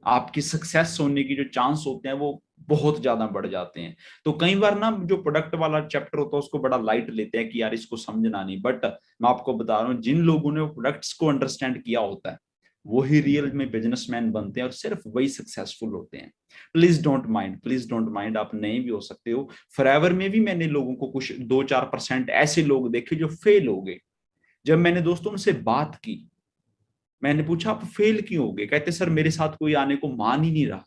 आपकी सक्सेस होने की जो चांस होते हैं वो बहुत ज्यादा बढ़ जाते हैं। तो कई बार ना जो प्रोडक्ट वाला चैप्टर होता है उसको बड़ा लाइट लेते हैं कि यार इसको समझना नहीं, बट मैं आपको बता रहा हूँ जिन लोगों ने प्रोडक्ट्स को अंडरस्टैंड किया होता है वही रियल में बिजनेसमैन बनते हैं और सिर्फ वही सक्सेसफुल होते हैं। Please don't mind, please don't mind, आप नहीं भी हो सकते हो। फॉरएवर में भी मैंने लोगों को कुछ 2-4% ऐसे लोग देखे जो फेल हो गए। जब मैंने दोस्तों उनसे बात की, मैंने पूछा आप फेल क्यों हो गए? कहते सर मेरे साथ कोई आने को मान ही नहीं रहा।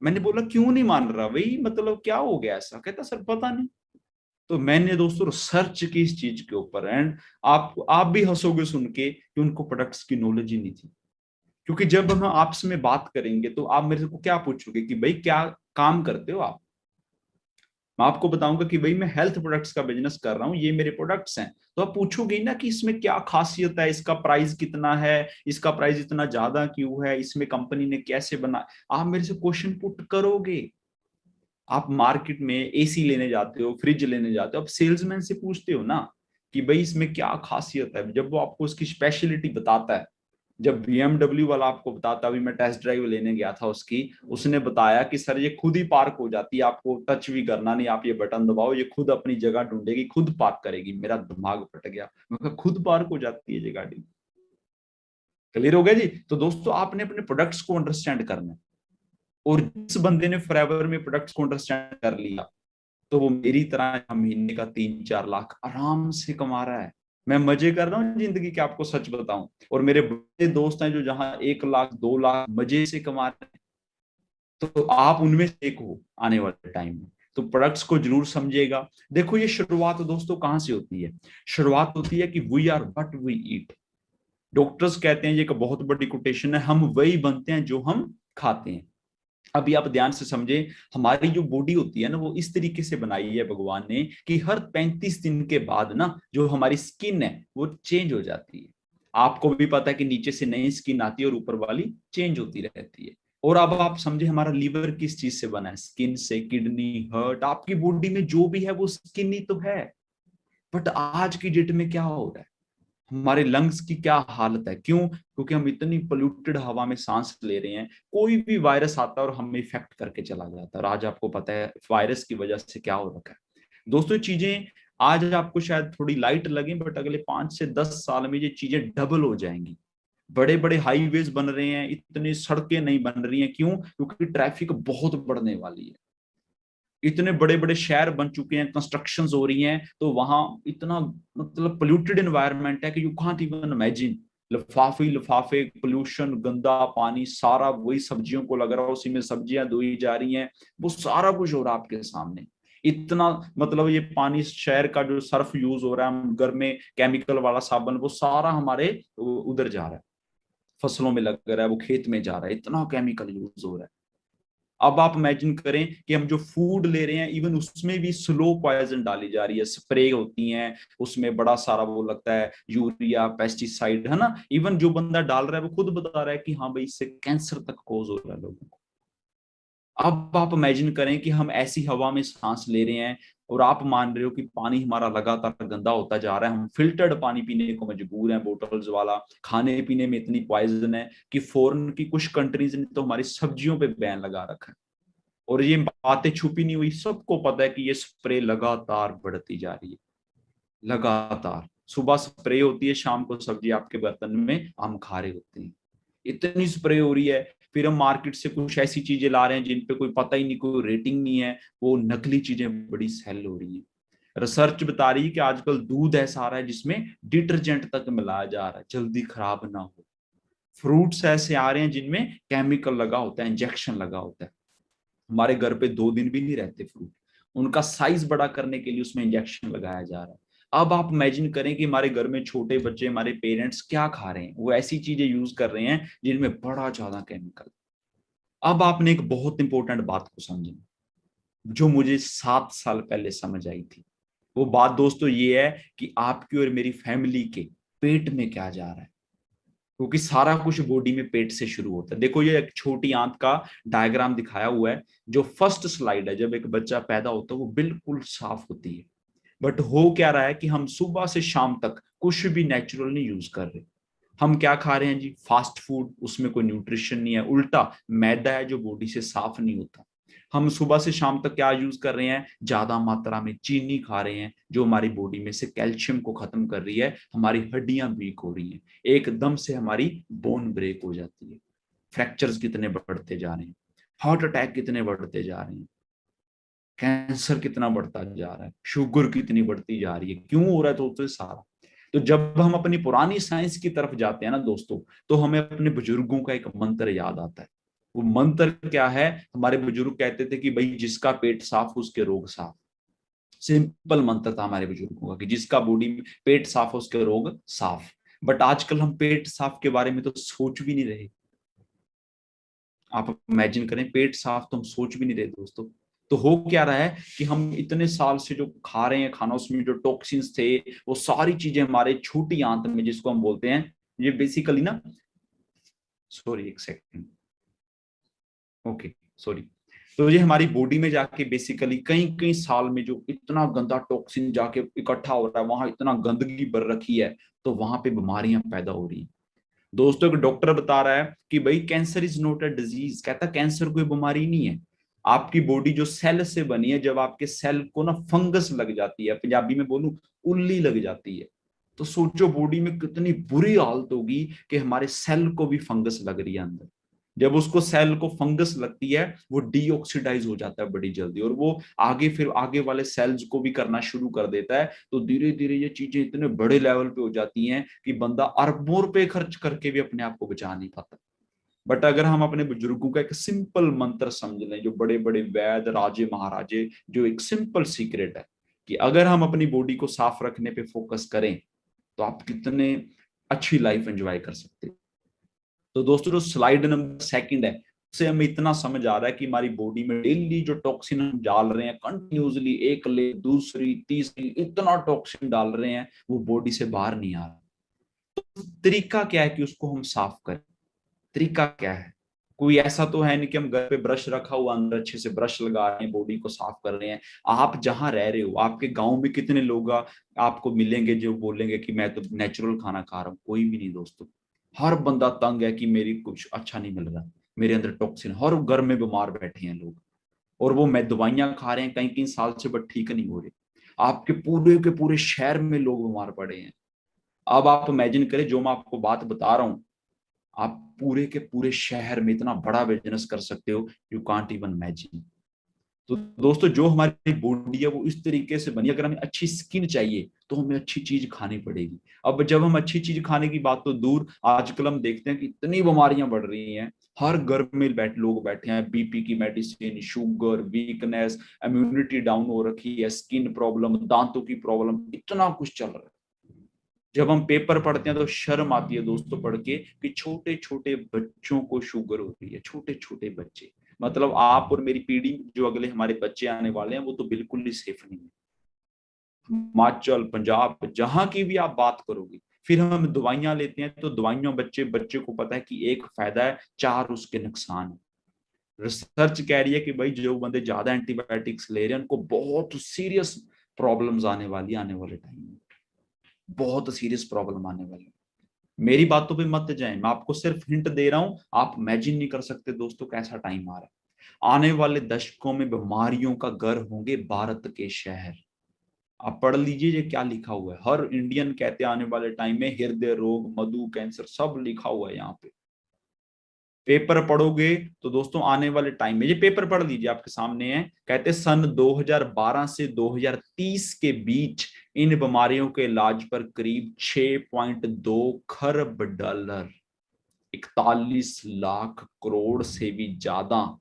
मैंने बोला क्यों नहीं मान रहा भाई, मतलब क्या हो गया ऐसा? कहता सर पता नहीं। तो मैंने दोस्तों रिसर्च की इस चीज के ऊपर, एंड आप भी हंसोगे सुन के कि उनको प्रोडक्ट्स की नॉलेज ही नहीं थी। क्योंकि जब हम आपस में बात करेंगे तो आप मेरे को क्या पूछोगे कि भाई क्या काम करते हो आप। मैं आपको बताऊंगा कि भाई मैं हेल्थ प्रोडक्ट्स का बिजनेस कर रहा हूँ, ये मेरे प्रोडक्ट्स हैं। तो आप पूछोगे ना कि इसमें क्या खासियत है, इसका प्राइस कितना है, इसका प्राइस इतना ज्यादा क्यों है, इसमें कंपनी ने कैसे बना, आप मेरे से क्वेश्चन पुट करोगे। आप मार्केट में एसी लेने जाते हो, फ्रिज लेने जाते हो, आप सेल्समैन से पूछते हो ना कि भाई इसमें क्या खासियत है। जब वो आपको उसकी स्पेशलिटी बताता है, जब BMW वाला आपको बताता, अभी मैं टेस्ट ड्राइव लेने गया था उसकी, उसने बताया कि सर ये खुद ही पार्क हो जाती है, आपको टच भी करना नहीं, आप ये बटन दबाओ ये खुद अपनी जगह ढूंढेगी, खुद पार्क करेगी। मेरा दिमाग फट गया, मैं कहा खुद पार्क हो जाती है ये गाड़ी। क्लियर हो गया जी। तो दोस्तों आपने अपने प्रोडक्ट्स को अंडरस्टैंड करना है, और जिस बंदे ने फॉरएवर में प्रोडक्ट्स को अंडरस्टैंड कर लिया तो वो मेरी तरह महीने का 3-4 लाख आराम से कमा रहा है। मैं मजे कर रहा हूँ जिंदगी के, आपको सच बताऊं। और मेरे बड़े दोस्त हैं जो जहां 1 लाख 2 लाख मजे से कमा रहे हैं, तो आप उनमें से एक हो आने वाले टाइम में। तो प्रोडक्ट्स को जरूर समझिएगा। देखो ये शुरुआत दोस्तों कहां से होती है, शुरुआत होती है कि we are what we eat. Doctors कहते हैं, ये एक बहुत बड़ी कोटेशन है, हम वही बनते हैं जो हम खाते हैं। अभी आप ध्यान से समझे, हमारी जो बॉडी होती है ना वो इस तरीके से बनाई है भगवान ने कि हर 35 दिन के बाद ना जो हमारी स्किन है वो चेंज हो जाती है। आपको भी पता है कि नीचे से नई स्किन आती है और ऊपर वाली चेंज होती रहती है। और अब आप समझे हमारा लीवर किस चीज से बना है, स्किन से, किडनी, हार्ट, आपकी बॉडी में जो भी है वो स्किन ही तो है। बट आज की डेट में क्या हो रहा है, हमारे लंग्स की क्या हालत है, क्यों? क्योंकि हम इतनी पोल्यूटेड हवा में सांस ले रहे हैं, कोई भी वायरस आता है और हमें इफेक्ट करके चला जाता है। और आज आपको पता है वायरस की वजह से क्या हो रखा है। दोस्तों चीजें आज आपको शायद थोड़ी लाइट लगे, बट अगले 5 से 10 साल में ये चीजें डबल हो जाएंगी। बड़े बड़े हाईवेज बन रहे हैं, इतनी सड़कें नहीं बन रही हैं, क्यों? क्योंकि ट्रैफिक बहुत बढ़ने वाली है। इतने बड़े बड़े शहर बन चुके हैं, कंस्ट्रक्शन हो रही हैं, तो वहां इतना मतलब पोल्यूटेड एनवायरनमेंट है कि यू कांट इवन इमेजिन। लिफाफे लिफाफे, पोल्यूशन, गंदा पानी, सारा वही सब्जियों को लग रहा है, उसी में सब्जियां धोई जा रही हैं, वो सारा कुछ हो रहा है आपके सामने। इतना मतलब ये पानी, शहर का जो सर्फ यूज हो रहा है, हम घर में केमिकल वाला साबुन, वो सारा हमारे उधर जा रहा है, फसलों में लग रहा है, वो खेत में जा रहा है, इतना केमिकल यूज हो रहा है। अब आप इमेजिन करें कि हम जो फूड ले रहे हैं इवन उसमें भी स्लो पॉइजन डाली जा रही है, स्प्रे होती हैं, उसमें बड़ा सारा वो लगता है यूरिया, पेस्टिसाइड, है ना। इवन जो बंदा डाल रहा है वो खुद बता रहा है कि हाँ भाई इससे कैंसर तक कोज हो रहा है लोगों को। अब आप इमेजिन करें कि हम ऐसी हवा में सांस ले रहे हैं, और आप मान रहे हो कि पानी हमारा लगातार गंदा होता जा रहा है, हम फिल्टर्ड पानी पीने को मजबूर हैं, बोटल्स वाला। खाने पीने में इतनी पॉइजन है कि फॉरेन की कुछ कंट्रीज ने तो हमारी सब्जियों पे बैन लगा रखा है। और ये बातें छुपी नहीं हुई, सबको पता है कि ये स्प्रे लगातार बढ़ती जा रही है, लगातार। सुबह स्प्रे होती है, शाम को सब्जी आपके बर्तन में हम खा रहे होते हैं, इतनी स्प्रे हो रही है। फिर हम मार्केट से कुछ ऐसी चीजें ला रहे हैं जिन पे कोई पता ही नहीं, कोई रेटिंग नहीं है, वो नकली चीजें बड़ी सेल हो रही है। रिसर्च बता रही है कि आजकल दूध ऐसा आ रहा है जिसमें डिटर्जेंट तक मिलाया जा रहा है जल्दी खराब ना हो। फ्रूट्स ऐसे आ रहे हैं जिनमें केमिकल लगा होता है, इंजेक्शन लगा होता है। हमारे घर पे 2 दिन भी नहीं रहते फ्रूट, उनका साइज बड़ा करने के लिए उसमें इंजेक्शन लगाया जा रहा है। अब आप इमेजिन करें कि हमारे घर में छोटे बच्चे, हमारे पेरेंट्स क्या खा रहे हैं, वो ऐसी चीजें यूज कर रहे हैं जिनमें बड़ा ज्यादा केमिकल। अब आपने एक बहुत इंपॉर्टेंट बात को समझना, जो मुझे 7 साल पहले समझ आई थी। वो बात दोस्तों ये है कि आपकी और मेरी फैमिली के पेट में क्या जा रहा है, क्योंकि सारा कुछ बॉडी में पेट से शुरू होता है। देखो ये एक छोटी आंत का डायग्राम दिखाया हुआ है। जो फर्स्ट स्लाइड है, जब एक बच्चा पैदा होता है वो बिल्कुल साफ होती है, बट हो क्या रहा है कि हम सुबह से शाम तक कुछ भी नेचुरल नहीं यूज कर रहे। हम क्या खा रहे हैं जी, फास्ट फूड, उसमें कोई न्यूट्रिशन नहीं है, उल्टा मैदा है जो बॉडी से साफ नहीं होता। हम सुबह से शाम तक क्या यूज कर रहे हैं, ज्यादा मात्रा में चीनी खा रहे हैं जो हमारी बॉडी में से कैल्शियम को खत्म कर रही है, हमारी हड्डियां वीक हो रही हैं, एकदम से हमारी बोन ब्रेक हो जाती है। फ्रैक्चर्स कितने बढ़ते जा रहे हैं, हार्ट अटैक कितने बढ़ते जा रहे हैं, कैंसर कितना बढ़ता जा रहा है, शुगर कितनी बढ़ती जा रही है, क्यों हो रहा है? तो सारा। तो जब हम अपनी पुरानी साइंस की तरफ जाते हैं ना दोस्तों, तो हमें अपने बुजुर्गों का एक मंत्र याद आता है। वो मंत्र क्या है? हमारे बुजुर्ग कहते थे कि भाई जिसका पेट साफ उसके रोग साफ। सिंपल मंत्र था हमारे बुजुर्गों का कि जिसका बॉडी में पेट साफ हो उसके रोग साफ। बट आजकल हम पेट साफ के बारे में तो सोच भी नहीं रहे। आप इमेजिन करें, पेट साफ तो हम सोच भी नहीं रहे दोस्तों। तो हो क्या रहा है कि हम इतने साल से जो खा रहे हैं खाना, उसमें जो टॉक्सिन्स थे, वो सारी चीजें हमारे छोटी आंत में, जिसको हम बोलते हैं, ये बेसिकली ना, सॉरी एक सेकंड, ओके सॉरी, तो ये हमारी बॉडी में जाके बेसिकली कई कई साल में जो इतना गंदा टॉक्सिन जाके इकट्ठा हो रहा है, वहां इतना गंदगी भर रखी है, तो वहां पे बीमारियां पैदा हो रही हैं। दोस्तों एक डॉक्टर बता रहा है कि भाई cancer is not a disease, कहता कैंसर कोई बीमारी नहीं है। आपकी बॉडी जो सेल से बनी है, जब आपके सेल को ना फंगस लग जाती है, पंजाबी में बोलूं उल्ली लग जाती है, तो सोचो बॉडी में कितनी बुरी हालत होगी कि हमारे सेल को भी फंगस लग रही है अंदर। जब उसको सेल को फंगस लगती है, वो डीऑक्सीडाइज हो जाता है बड़ी जल्दी, और वो आगे फिर आगे वाले सेल्स को भी करना शुरू कर देता है। तो धीरे धीरे ये चीजें इतने बड़े लेवल पे हो जाती हैं कि बंदा अरबों रुपए खर्च करके भी अपने आप को बचा नहीं पाता। बट अगर हम अपने बुजुर्गों का एक सिंपल मंत्र समझ लें, जो बड़े बड़े वैद राजे महाराजे, जो एक सिंपल सीक्रेट है कि अगर हम अपनी बॉडी को साफ रखने पे फोकस करें, तो आप कितने अच्छी लाइफ एंजॉय कर सकते हैं। तो दोस्तों जो स्लाइड नंबर सेकंड है, उससे हमें इतना समझ आ रहा है कि हमारी बॉडी में डेली जो टॉक्सिन हम डाल रहे हैं कंटिन्यूसली, एक ले दूसरी तीसरी, इतना टॉक्सिन डाल रहे हैं, वो बॉडी से बाहर नहीं आ रहा। तो तरीका क्या है कि उसको हम साफ करें? तरीका क्या है? कोई ऐसा तो है नहीं कि हम घर पे ब्रश रखा हुआ अंदर अच्छे से ब्रश लगा रहे हैं, बॉडी को साफ कर रहे हैं। आप जहां रह रहे हो, आपके गांव में कितने लोग आपको मिलेंगे जो बोलेंगे कि मैं तो नेचुरल खाना खा रहा हूँ? कोई भी नहीं दोस्तों। हर बंदा तंग है कि मेरी कुछ अच्छा नहीं मिल रहा, मेरे अंदर टॉक्सिन, हर घर में बीमार बैठे हैं लोग, और वो मैं दवाइयां खा रहे हैं कई कई साल से, बट ठीक नहीं हो रहे। आपके पूरे के पूरे शहर में लोग बीमार पड़े हैं। अब आप इमेजिन करें, जो मैं आपको बात बता रहा हूँ, आप पूरे के पूरे शहर में इतना बड़ा बिजनेस कर सकते हो, यू कांट इवन इमेजिन। तो दोस्तों जो हमारी बॉडी है वो इस तरीके से बनी, अगर हमें अच्छी स्किन चाहिए तो हमें अच्छी चीज खानी पड़ेगी। अब जब हम अच्छी चीज खाने की बात तो दूर, आजकल हम देखते हैं कि इतनी बीमारियां बढ़ रही हैं, हर घर में लोग बैठे हैं, बीपी की medicine, sugar, weakness, immunity down हो रखी है, स्किन प्रॉब्लम, दांतों की प्रॉब्लम, इतना कुछ चल रहा है। जब हम पेपर पढ़ते हैं तो शर्म आती है दोस्तों पढ़ के कि छोटे छोटे बच्चों को शुगर हो रही है, छोटे छोटे बच्चे। मतलब आप और मेरी पीढ़ी, जो अगले हमारे बच्चे आने वाले हैं, वो तो बिल्कुल ही सेफ नहीं है। हिमाचल, पंजाब, जहां की भी आप बात करोगे, फिर हम दवाइयां लेते हैं तो दवाइयां, बच्चे बच्चे को पता है कि एक फायदा है, चार उसके नुकसान है। रिसर्च कह रही है कि भाई जो बंदे ज्यादा एंटीबायोटिक्स ले रहे हैं उनको बहुत सीरियस प्रॉब्लम्स आने वाली, आने वाले टाइम में बहुत सीरियस प्रॉब्लम आने वाली। मेरी बातों पे मत जाएं, मैं आपको सिर्फ हिंट दे रहा हूं, आप इमेजिन नहीं कर सकते दोस्तों कैसा टाइम आ रहा है। आने वाले दशकों में बीमारियों का घर होंगे भारत के शहर। आप पढ़ लीजिए ये क्या लिखा हुआ है, हर इंडियन कहते हैं आने वाले टाइम में हृदय रोग, मधु, कैंसर, सब लिखा हुआ है यहाँ पे। पेपर पढ़ोगे तो दोस्तों आने वाले टाइम में, ये पेपर पढ़ लीजिए आपके सामने है, कहते सन 2012 से 2030 के बीच इन बीमारियों के इलाज पर करीब 6.2 खरब डॉलर, 41 लाख करोड़ से भी ज्यादा,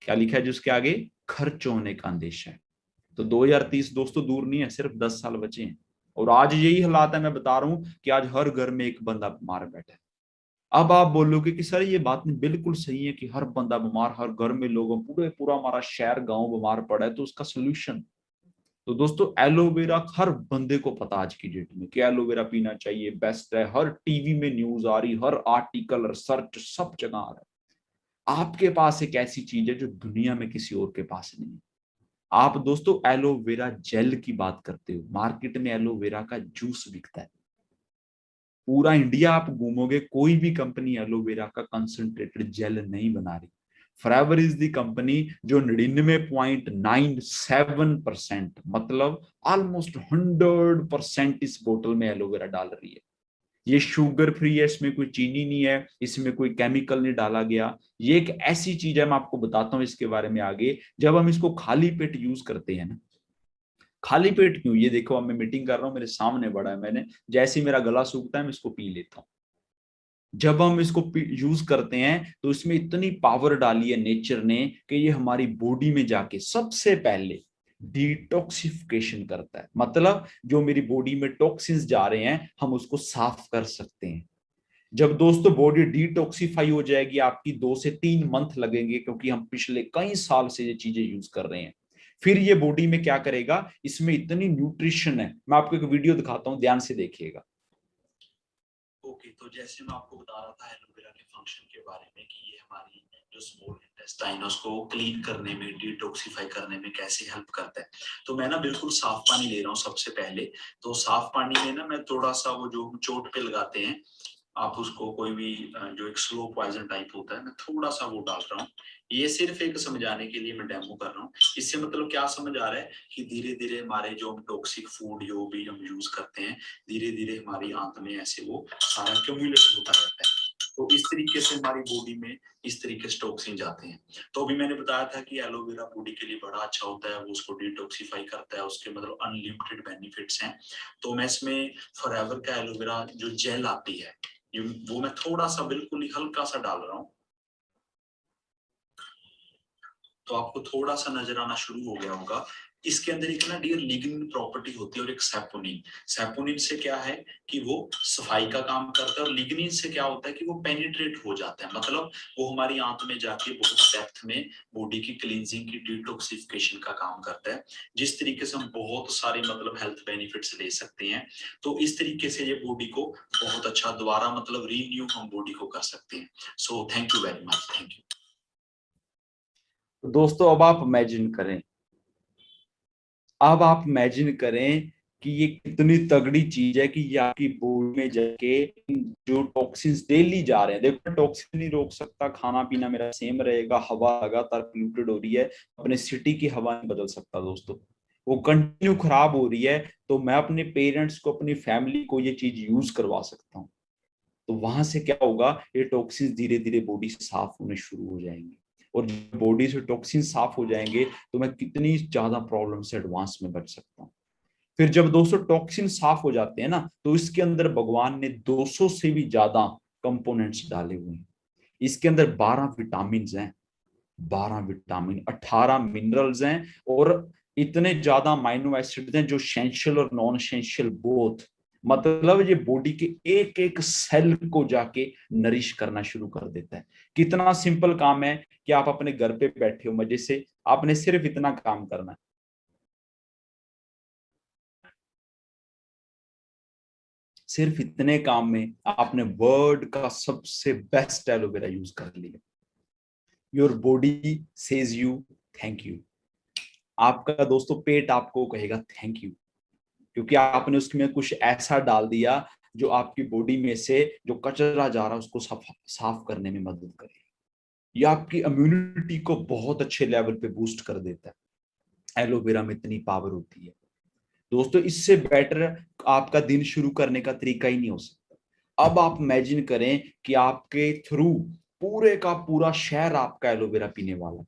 क्या लिखा है जिसके आगे, खर्च होने का अंदेशा है। तो 2030 दोस्तों दूर नहीं है, सिर्फ 10 साल बचे हैं। और आज यही हालात है, मैं बता रहा हूं कि आज हर घर में एक बंदा बीमार बैठा है। अब आप बोलोगे कि सर ये बात नहीं बिल्कुल सही है कि हर बंदा बीमार, हर घर में लोगों, पूरे पूरा हमारा शहर गांव बीमार पड़ा है, तो उसका सोल्यूशन, तो दोस्तों एलोवेरा हर बंदे को पता आज की डेट में कि एलोवेरा पीना चाहिए, बेस्ट है। हर टीवी में न्यूज आ रही, हर आर्टिकल, रिसर्च सब जगह आ रहा है। आपके पास एक ऐसी चीज है जो दुनिया में किसी और के पास नहीं है। आप दोस्तों एलोवेरा जेल की बात करते हो, मार्केट में एलोवेरा का जूस बिकता है। पूरा इंडिया आप घूमोगे, कोई भी कंपनी एलोवेरा का कंसंट्रेटेड जेल नहीं बना रही। फॉरएवर इज द कंपनी जो 99.97%, मतलब ऑलमोस्ट 100% इस बोतल में एलोवेरा डाल रही है। ये शुगर फ्री है, इसमें कोई चीनी नहीं है, इसमें कोई केमिकल नहीं डाला गया। ये एक ऐसी चीज है, मैं आपको बताता हूँ इसके बारे में आगे। जब हम इसको खाली पेट यूज करते हैं ना, खाली पेट क्यों, ये देखो अब मैं मीटिंग कर रहा हूँ, मेरे सामने बड़ा है, मैंने जैसे ही मेरा गला सूखता है मैं इसको पी लेता हूँ। जब हम इसको यूज करते हैं तो इसमें इतनी पावर डाली है नेचर ने कि ये हमारी बॉडी में जाके सबसे पहले डिटॉक्सिफिकेशन करता है, मतलब जो मेरी बॉडी में टॉक्सिन्स जा रहे हैं हम उसको साफ कर सकते हैं। जब दोस्तों बॉडी डिटॉक्सिफाई हो जाएगी, आपकी 2 से 3 मंथ लगेंगे, क्योंकि हम पिछले कई साल से ये चीजें यूज कर रहे हैं। फिर ये बॉडी में क्या करेगा, इसमें इतनी न्यूट्रिशन है, मैं आपको एक वीडियो दिखाता हूं, ध्यान से देखिएगा। ओके, तो जैसे मैं आपको बता रहा था एलोवेरा के फंक्शन के बारे में कि ये हमारी जो स्मॉल इंटेस्टाइन उसको क्लीन करने में, डिटॉक्सिफाई करने में कैसे हेल्प करता है। तो मैं ना बिल्कुल साफ पानी ले रहा हूँ सबसे पहले। तो साफ पानी में ना मैं थोड़ा सा वो जो हम चोट पे लगाते हैं, आप उसको कोई भी जो एक स्लो पॉइजन टाइप होता है, मैं थोड़ा सा वो डाल रहा हूँ। ये सिर्फ एक समझाने के लिए मैं डेमो कर रहा हूँ। इससे मतलब क्या समझ आ रहा है कि धीरे धीरे हमारे जो हम टॉक्सिक फूड जो भी हम यूज करते हैं, धीरे धीरे हमारी आंत में ऐसे वो सारा क्यूमुलेट होता रहता है। तो इस तरीके से हमारी बॉडी में इस तरीके से टॉक्सिन जाते हैं। तो अभी मैंने बताया था कि एलोवेरा बॉडी के लिए बड़ा अच्छा होता है, वो उसको डिटॉक्सिफाई करता है, उसके मतलब अनलिमिटेड बेनिफिट्स हैं। तो मैं इसमें फॉरएवर का एलोवेरा जो जेल आती है, वो मैं थोड़ा सा बिल्कुल ही हल्का सा डाल रहा हूँ। तो आपको थोड़ा सा नजर आना शुरू हो गया होगा। इसके अंदर एक ना डियर लिग्निन प्रॉपर्टी होती है और एक सैपोनिन। सैपोनिन से क्या है कि वो सफाई का काम करता है, और लिग्निन से क्या होता है कि वो पेनिट्रेट हो जाता है, मतलब वो हमारी आंत में जाके बहुत डेप्थ में बॉडी की क्लींजिंग की डिटॉक्सिफिकेशन का काम करता है। जिस तरीके से हम बहुत सारे मतलब हेल्थ बेनिफिट्स ले सकते हैं, तो इस तरीके से ये बॉडी को बहुत अच्छा दोबारा मतलब रीन्यू हम बॉडी को कर सकते हैं। So thank you very much, thank you. तो दोस्तों अब आप इमेजिन करें, अब आप इमेजिन करें कि ये कितनी तगड़ी चीज है कि ये आपकी बॉडी में जाके जो टॉक्सिन्स डेली जा रहे हैं, देखो टॉक्सिन नहीं रोक सकता, खाना पीना मेरा सेम रहेगा, हवा लगातार पोल्यूटेड हो रही है, अपने सिटी की हवा नहीं बदल सकता दोस्तों, वो कंटिन्यू खराब हो रही है। तो मैं अपने पेरेंट्स को, अपनी फैमिली को ये चीज यूज करवा सकता हूँ। तो वहां से क्या होगा, ये टॉक्सिन्स धीरे धीरे बॉडी से साफ होने शुरू हो जाएंगे, और बॉडी से टॉक्सिन साफ हो जाएंगे तो मैं कितनी ज्यादा प्रॉब्लम से एडवांस में बच सकता हूँ। फिर जब 200 टॉक्सिन साफ हो जाते हैं ना, तो इसके अंदर भगवान ने 200 से भी ज्यादा कंपोनेंट्स डाले हुए हैं। इसके अंदर 12 विटामिन हैं, 12 विटामिन, 18 मिनरल्स हैं, और इतने ज्यादा अमाइनो एसिड्स हैं जो एसेंशियल और नॉन एसेंशियल बोथ, मतलब ये बॉडी के एक एक सेल को जाके नरिश करना शुरू कर देता है। कितना सिंपल काम है कि आप अपने घर पे बैठे हो मजे से, आपने सिर्फ इतना काम करना है, सिर्फ इतने काम में आपने वर्ल्ड का सबसे बेस्ट एलोवेरा यूज कर लिया। Your body says you thank you, आपका दोस्तों पेट आपको कहेगा थैंक यू, क्योंकि आपने उसमें कुछ ऐसा डाल दिया जो आपकी बॉडी में से जो कचरा जा रहा है उसको साफ करने में मदद करेगा। ये आपकी इम्यूनिटी को बहुत अच्छे लेवल पे बूस्ट कर देता है। एलोवेरा में इतनी पावर होती है दोस्तों, इससे बेटर आपका दिन शुरू करने का तरीका ही नहीं हो सकता। अब आप इमेजिन करें कि आपके थ्रू पूरे का पूरा शहर आपका एलोवेरा पीने वाला है।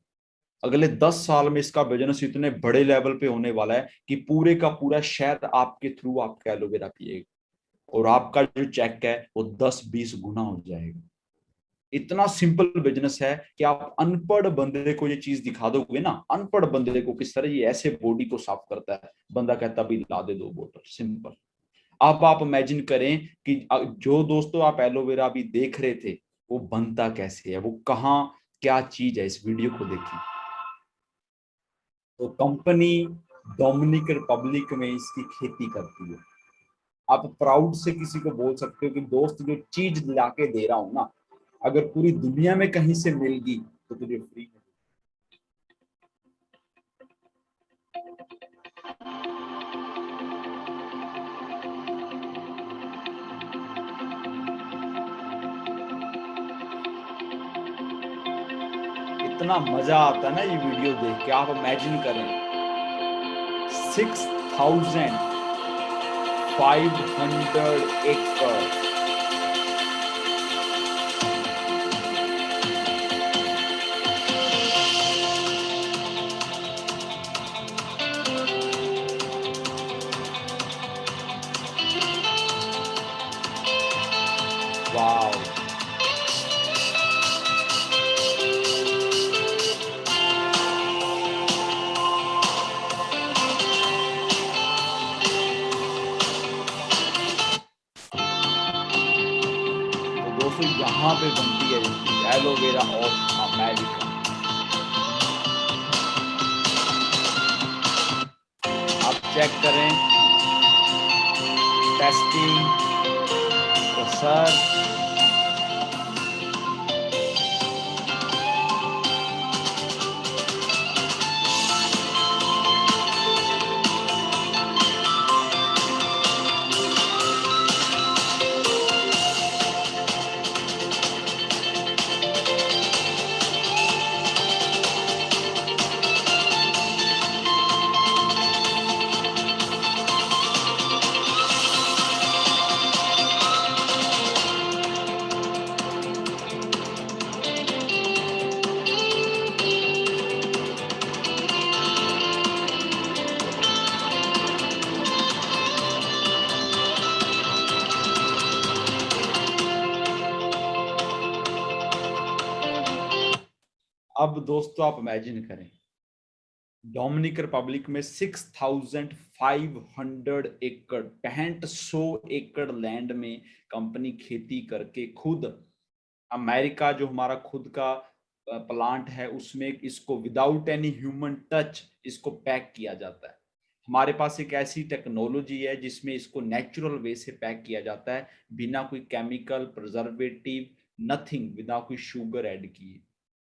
अगले 10 साल में इसका बिजनेस इतने बड़े लेवल पे होने वाला है कि पूरे का पूरा शहर आपके थ्रू आपका एलोवेरा पिएगा, और आपका जो चेक है वो 10-20 गुना हो जाएगा। इतना सिंपल बिजनेस है कि आप अनपढ़ बंदे को ये चीज दिखा दोगे ना, अनपढ़ बंदे को किस तरह ये ऐसे बॉडी को साफ करता है, बंदा कहता भी ला दे 2 बोतल, सिंपल। अब आप इमेजिन करें कि जो दोस्तों आप एलोवेरा अभी देख रहे थे वो बनता कैसे है, वो कहाँ, क्या चीज है, इस वीडियो को देखें। तो कंपनी डोमिनिकन रिपब्लिक में इसकी खेती करती है। आप प्राउड से किसी को बोल सकते हो कि दोस्त जो चीज लाके दे रहा हूं ना, अगर पूरी दुनिया में कहीं से मिल गई तो तुझे फ्री में। इतना मजा आता है ना ये वीडियो देख के, आप इमेजिन करें 6,500 एकड़। वाह, कहाँ पे बनती है ये चीज, एलोवेरा ऑफ अमेरिका। आप चेक करें, टेस्टिंग, रिसर्च, अब दोस्तों आप इमेजिन करें, डोमिनिक रिपब्लिक में 6,500 एकड़ 6500 एकड़ लैंड में कंपनी खेती करके खुद, अमेरिका जो हमारा खुद का प्लांट है उसमें इसको विदाउट एनी ह्यूमन टच इसको पैक किया जाता है। हमारे पास एक ऐसी टेक्नोलॉजी है जिसमें इसको नेचुरल वे से पैक किया जाता है, बिना कोई केमिकल प्रिजर्वेटिव, नथिंग, बिना कोई शुगर ऐड किए।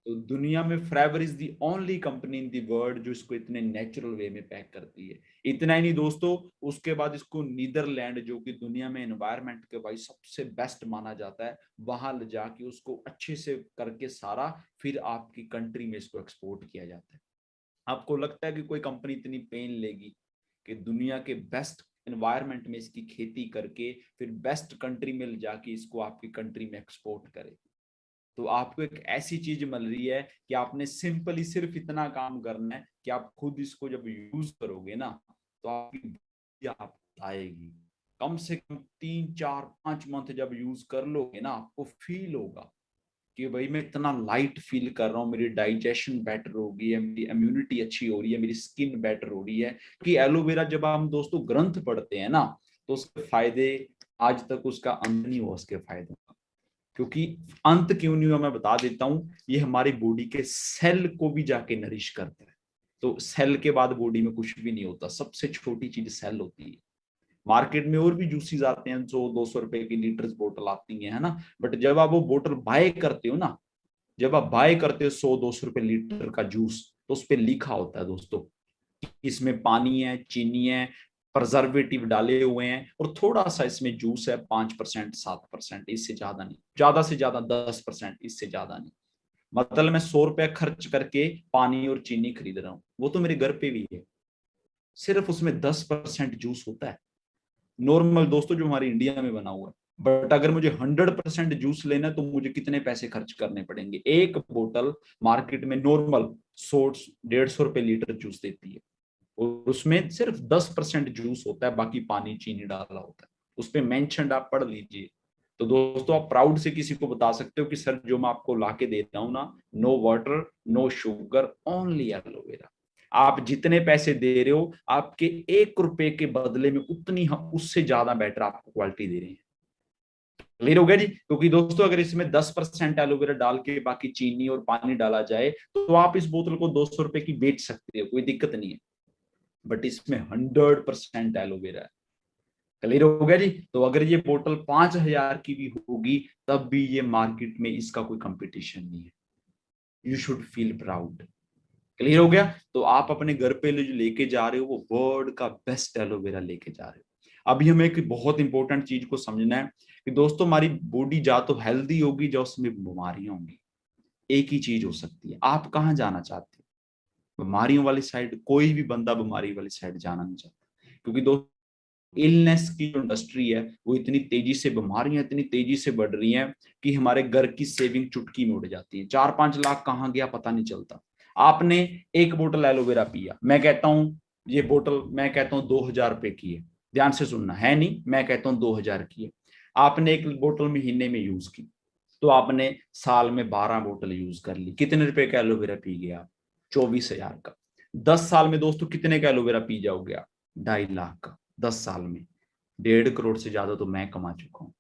तो दुनिया में फ्रेवर is the only company in the world जो इसको इतने नेचुरल वे में पैक करती है। इतना ही नहीं दोस्तों, उसके बाद इसको नीदरलैंड जो कि दुनिया में एनवायरनमेंट के भाई सबसे बेस्ट माना जाता है, वहां ले जाके उसको अच्छे से करके सारा फिर आपकी कंट्री में इसको एक्सपोर्ट किया जाता है। आपको लगता है कि कोई कंपनी इतनी पेन लेगी कि दुनिया के बेस्ट एनवायरनमेंट में इसकी खेती करके फिर बेस्ट कंट्री में ले जाके इसको आपकी कंट्री में एक्सपोर्ट करे? तो आपको एक ऐसी चीज मिल रही है कि आपने सिंपली सिर्फ इतना काम करना है कि आप खुद इसको जब यूज करोगे ना तो आपकी आप आएगी। कम से कम 3 4 5 मंथ जब यूज कर लोगे ना, आपको फील होगा कि भाई मैं इतना लाइट फील कर रहा हूँ, मेरी डाइजेशन बेटर हो गई है, मेरी इम्यूनिटी अच्छी हो रही है, मेरी स्किन बेटर हो रही है। कि एलोवेरा जब हम दोस्तों ग्रंथ पढ़ते हैं ना तो उसके फायदे आज तक उसका अंत नहीं हुआ उसके फायदों का। क्योंकि अंत क्यों नहीं हुआ मैं बता देता हूं, ये हमारी बॉडी के सेल को भी जाके नरिश करता है। तो सेल के बाद बॉडी में कुछ भी नहीं होता, सबसे छोटी चीज सेल होती है। मार्केट में और भी जूसेस आते हैं, 100 200 रुपए की लीटर बोतल आती है ना, बट जब आप वो बोतल बाय करते हो ना, जब आप बाय करते हो 100 200 रुपए लीटर का जूस, तो उस पर लिखा होता है दोस्तों इसमें पानी है, चीनी है, प्रिजर्वेटिव डाले हुए हैं और थोड़ा सा इसमें जूस है, 5% 7%, इससे ज्यादा नहीं, ज्यादा से ज्यादा 10%, इससे ज्यादा नहीं। मतलब मैं 100 रुपया खर्च करके पानी और चीनी खरीद रहा हूँ, वो तो मेरे घर पे भी है, सिर्फ उसमें 10% जूस होता है नॉर्मल दोस्तों जो हमारे इंडिया में बना हुआ है। बट अगर मुझे 100% जूस लेना है तो मुझे कितने पैसे खर्च करने पड़ेंगे? एक बोतल मार्केट में नॉर्मल 100 150 रुपए लीटर जूस देती है और उसमें सिर्फ 10% जूस होता है, बाकी पानी चीनी डाला होता है। उस पर मेंशन आप पढ़ लीजिए। तो दोस्तों आप प्राउड से किसी को बता सकते हो कि सर जो मैं आपको ला के देता हूँ ना, no water no sugar only aloe vera. आप जितने पैसे दे रहे हो आपके 1 रुपए के बदले में उतनी हम उससे ज्यादा बेटर आपको क्वालिटी दे रहे हैं। क्लियर हो गया जी? क्योंकि दोस्तों अगर इसमें 10% एलोवेरा डाल के बाकी चीनी और पानी डाला जाए तो आप इस बोतल को 200 रुपए की बेच सकते हो, कोई दिक्कत नहीं है। बट इसमें 100% एलोवेरा है। क्लियर हो गया जी? तो अगर ये बोतल 5,000 की भी होगी तब भी ये मार्केट में इसका कोई कंपटीशन नहीं है। You should feel proud. Clear हो गया? तो आप अपने घर पे जो लेके जा रहे हो वो वर्ल्ड का बेस्ट एलोवेरा लेके जा रहे हो। अभी हमें एक बहुत इंपॉर्टेंट चीज को समझना है कि दोस्तों हमारी बॉडी जा तो हेल्दी होगी या उसमें बीमारियां होंगी। एक ही चीज हो सकती है। आप कहाँ जाना चाहते हो? बीमारियों वाली साइड? कोई भी बंदा बीमारी वाली साइड जाना नहीं चाहता, क्योंकि दोस्तों इलनेस की जो इंडस्ट्री है वो इतनी तेजी से, बीमारियां इतनी तेजी से बढ़ रही हैं कि हमारे घर की सेविंग चुटकी में उड़ जाती है। 4 5 लाख कहाँ गया पता नहीं चलता। आपने एक बोतल एलोवेरा पिया, मैं कहता हूं ये बोतल मैं कहता हूं 2,000 रुपए की है, ध्यान से सुनना है, नहीं मैं कहता हूं 2,000 की है। आपने एक बोतल महीने में यूज की तो आपने साल में 12 बोतल यूज कर ली, कितने रुपए का एलोवेरा पी गया आप? 24,000 का। 10 साल में दोस्तों कितने का एलोवेरा पी जाओगे आप? 2.5 लाख का। 10 साल में 1.5 करोड़ से ज्यादा तो मैं कमा चुका हूं।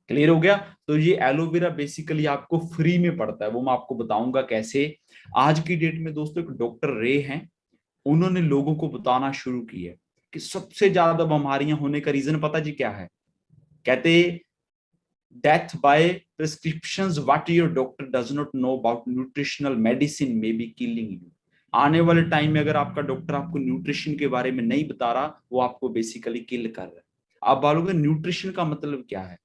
क्लियर हो गया? तो ये एलोवेरा बेसिकली आपको फ्री में पड़ता है, वो मैं आपको बताऊंगा कैसे। आज की डेट में दोस्तों एक डॉक्टर रे हैं, उन्होंने लोगों को बताना शुरू किया कि सबसे ज्यादा बीमारियां होने का रीजन पता जी क्या है? कहते death by prescriptions what your doctor does not know about nutritional medicine may be killing you. आने वाले टाइम में अगर आपका डॉक्टर आपको न्यूट्रिशन के बारे में नहीं बता रहा, वो आपको बेसिकली किल कर रहा है। आप बोलोगे न्यूट्रिशन का मतलब क्या है?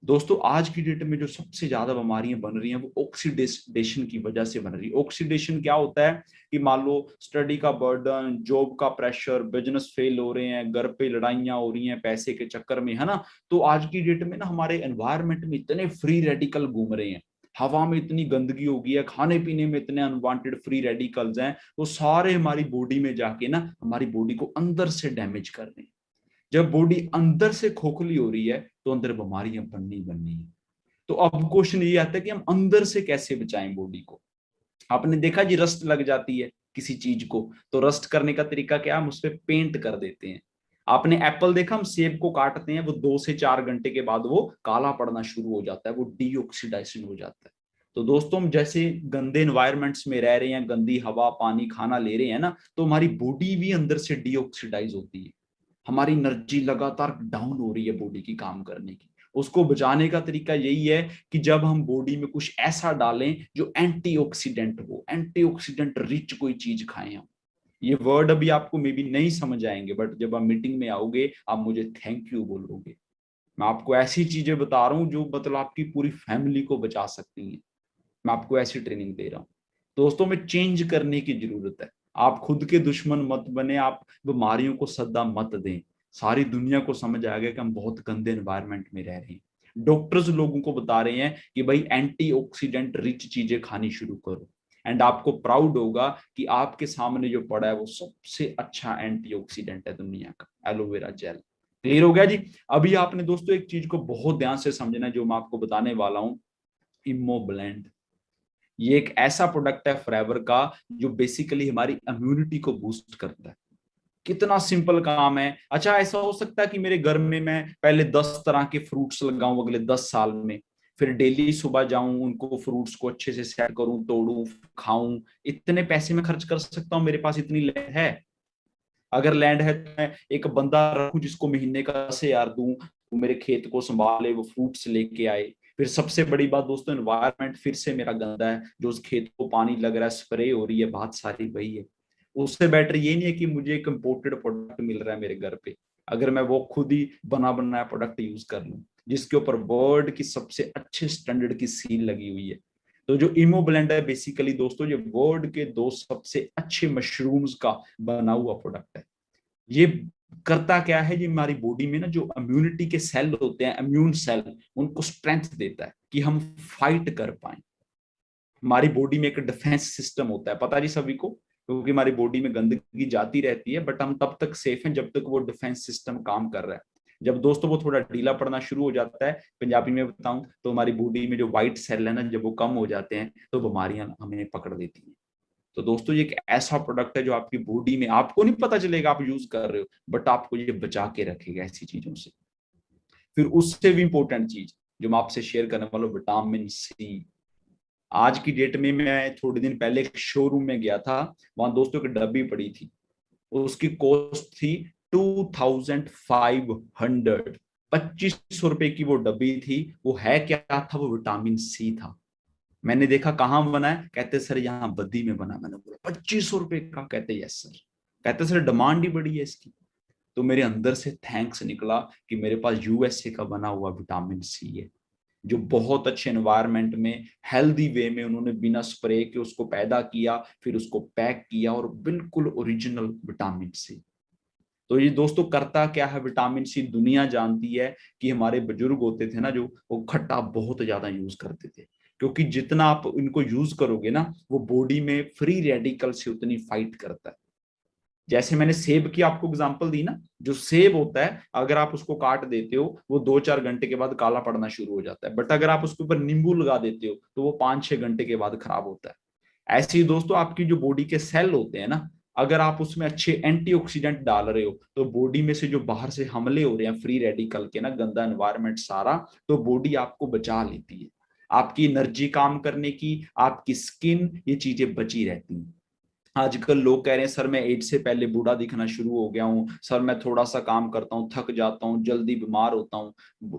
दोस्तों आज की डेट में जो सबसे ज्यादा बीमारियां बन रही हैं वो ऑक्सीडेशन की वजह से बन रही है। ऑक्सीडेशन क्या होता है कि मान लो स्टडी का बर्डन, जॉब का प्रेशर, बिजनेस फेल हो रहे हैं, घर पे लड़ाइयां हो रही हैं पैसे के चक्कर में, है ना। तो आज की डेट में ना हमारे एनवायरनमेंट में इतने फ्री रेडिकल घूम रहे हैं, हवा में इतनी गंदगी हो गई है, खाने पीने में इतने अनवांटेड फ्री रेडिकल्स हैं, वो सारे हमारी बॉडी में जाके ना हमारी बॉडी को अंदर से डैमेज कर रहे हैं। जब बॉडी अंदर से खोखली हो रही है तो अंदर बीमारियां बननी है। तो अब क्वेश्चन ये आता है कि हम अंदर से कैसे बचाएं बॉडी को। आपने देखा जी रस्ट लग जाती है किसी चीज को, तो रस्ट करने का तरीका क्या, हम उस पर पेंट कर देते हैं। आपने एप्पल देखा, हम सेब को काटते हैं, वो 2 से 4 घंटे के बाद वो काला पड़ना शुरू हो जाता है, वो डीऑक्सीडाइजेशन हो जाता है। तो दोस्तों हम जैसे गंदे एनवायरमेंट्स में रह रहे हैं, गंदी हवा पानी खाना ले रहे हैं ना, तो हमारी बॉडी भी अंदर से डीऑक्सीडाइज होती है, हमारी एनर्जी लगातार डाउन हो रही है बॉडी की काम करने की। उसको बचाने का तरीका यही है कि जब हम बॉडी में कुछ ऐसा डालें जो एंटीऑक्सीडेंट हो, एंटीऑक्सीडेंट रिच कोई चीज खाएं हम। ये वर्ड अभी आपको मे बी नहीं समझ आएंगे, बट जब आप मीटिंग में आओगे आप मुझे थैंक यू बोलोगे। मैं आपको ऐसी चीजें बता रहा हूं जो मतलब आपकी पूरी फैमिली को बचा सकती हैं। मैं आपको ऐसी ट्रेनिंग दे रहा हूँ। दोस्तों में चेंज करने की जरूरत है। आप खुद के दुश्मन मत बने, आप बीमारियों को सद्दा मत दें। सारी दुनिया को समझ आ गया कि हम बहुत गंदे एनवायरनमेंट में रह रहे हैं। डॉक्टर्स लोगों को बता रहे हैं कि भाई एंटीऑक्सीडेंट रिच चीजें खानी शुरू करो। एंड आपको प्राउड होगा कि आपके सामने जो पड़ा है वो सबसे अच्छा एंटीऑक्सीडेंट है दुनिया का, एलोवेरा जेल। क्लियर हो गया जी? अभी आपने दोस्तों एक चीज को बहुत ध्यान से समझना है जो मैं आपको बताने वाला हूं, इमोब्लेंड। ये एक ऐसा प्रोडक्ट है फॉरएवर का जो बेसिकली हमारी इम्यूनिटी को बूस्ट करता है। कितना सिंपल काम है। अच्छा ऐसा हो सकता है कि मेरे घर में मैं पहले 10 तरह के फ्रूट्स लगाऊं अगले 10 साल में, फिर डेली सुबह जाऊं उनको फ्रूट्स को अच्छे से सेट करूं, तोड़ूं, खाऊं। इतने पैसे में खर्च कर सकता हूं, मेरे पास इतनी लैंड है। अगर लैंड है तो मैं एक बंदा रखूं जिसको महीने का 10,000 दूं, वो मेरे खेत को संभाले, वो फ्रूट्स लेके आए। फिर सबसे बड़ी बात दोस्तों, एनवायरनमेंट फिर से मेरा गंदा है, जो उस खेत को पानी लग रहा है, स्प्रे हो रही है, बात सारी वही है। उससे बेटर ये नहीं है कि मुझे एक इम्पोर्टेड प्रोडक्ट मिल रहा है मेरे घर पे, अगर मैं वो खुद ही बना बनाया प्रोडक्ट यूज कर लूं जिसके ऊपर वर्ल्ड की सबसे अच्छे स्टैंडर्ड की सील लगी हुई है। तो जो इमो ब्लेंड है बेसिकली दोस्तों, ये वर्ल्ड के 2 सबसे अच्छे मशरूम्स का बना हुआ प्रोडक्ट है। ये करता क्या है, ये हमारी बॉडी में ना जो इम्यूनिटी के सेल होते हैं, इम्यून सेल, उनको स्ट्रेंथ देता है कि हम फाइट कर पाए। हमारी बॉडी में एक डिफेंस सिस्टम होता है, पता जी सभी को, क्योंकि हमारी बॉडी में गंदगी जाती रहती है, बट हम तब तक सेफ हैं जब तक वो डिफेंस सिस्टम काम कर रहा है। जब दोस्तों वो थोड़ा ढीला पड़ना शुरू हो जाता है, पंजाबी में बताऊं तो हमारी बॉडी में जो व्हाइट सेल है ना, जब वो कम हो जाते हैं तो बीमारियां हमें पकड़ देती हैं। तो दोस्तों ये एक ऐसा प्रोडक्ट है जो आपकी बॉडी में, आपको नहीं पता चलेगा आप यूज कर रहे हो, बट आपको ये बचा के रखेगा ऐसी चीजों से। फिर उससे भी इंपॉर्टेंट चीज जो मैं आपसे शेयर करने वाला हूँ, विटामिन सी। आज की डेट में मैं थोड़े दिन पहले एक शोरूम में गया था, वहां दोस्तों की डब्बी पड़ी थी, उसकी कॉस्ट थी 2500। 2500 रुपए की वो डब्बी थी। वो है क्या था, वो विटामिन सी था। मैंने देखा कहाँ बना है, कहते सर यहाँ बद्दी में बना। मैंने बोला 2500 रुपए का? कहते यस सर। कहते सर डिमांड ही बड़ी है इसकी। तो मेरे अंदर से थैंक्स निकला कि मेरे पास यूएसए का बना हुआ विटामिन सी है, जो बहुत अच्छे एनवायरनमेंट में हेल्दी वे में उन्होंने बिना स्प्रे के उसको पैदा किया, फिर उसको पैक किया, और बिल्कुल ओरिजिनल विटामिन सी। तो ये दोस्तों करता क्या है विटामिन सी, दुनिया जानती है कि हमारे बुजुर्ग होते थे ना जो, वो खट्टा बहुत ज्यादा यूज करते थे, क्योंकि जितना आप इनको यूज करोगे ना, वो बॉडी में फ्री रेडिकल से उतनी फाइट करता है। जैसे मैंने सेब की आपको एग्जांपल दी ना, जो सेब होता है अगर आप उसको काट देते हो वो 2-4 घंटे के बाद काला पड़ना शुरू हो जाता है, बट अगर आप उसके ऊपर नींबू लगा देते हो तो वो 5-6 घंटे के बाद खराब होता है। ऐसे ही दोस्तों आपकी जो बॉडी के सेल होते हैं ना, अगर आप उसमें अच्छे एंटीऑक्सीडेंट डाल रहे हो तो बॉडी में से जो बाहर से हमले हो रहे हैं फ्री रेडिकल के ना, गंदा एनवायरनमेंट सारा, तो बॉडी आपको बचा लेती है। आपकी एनर्जी काम करने की, आपकी स्किन, ये चीजें बची रहती हैं। आजकल लोग कह रहे हैं सर मैं एज से पहले बूढ़ा दिखना शुरू हो गया हूँ, सर मैं थोड़ा सा काम करता हूँ थक जाता हूँ, जल्दी बीमार होता हूँ।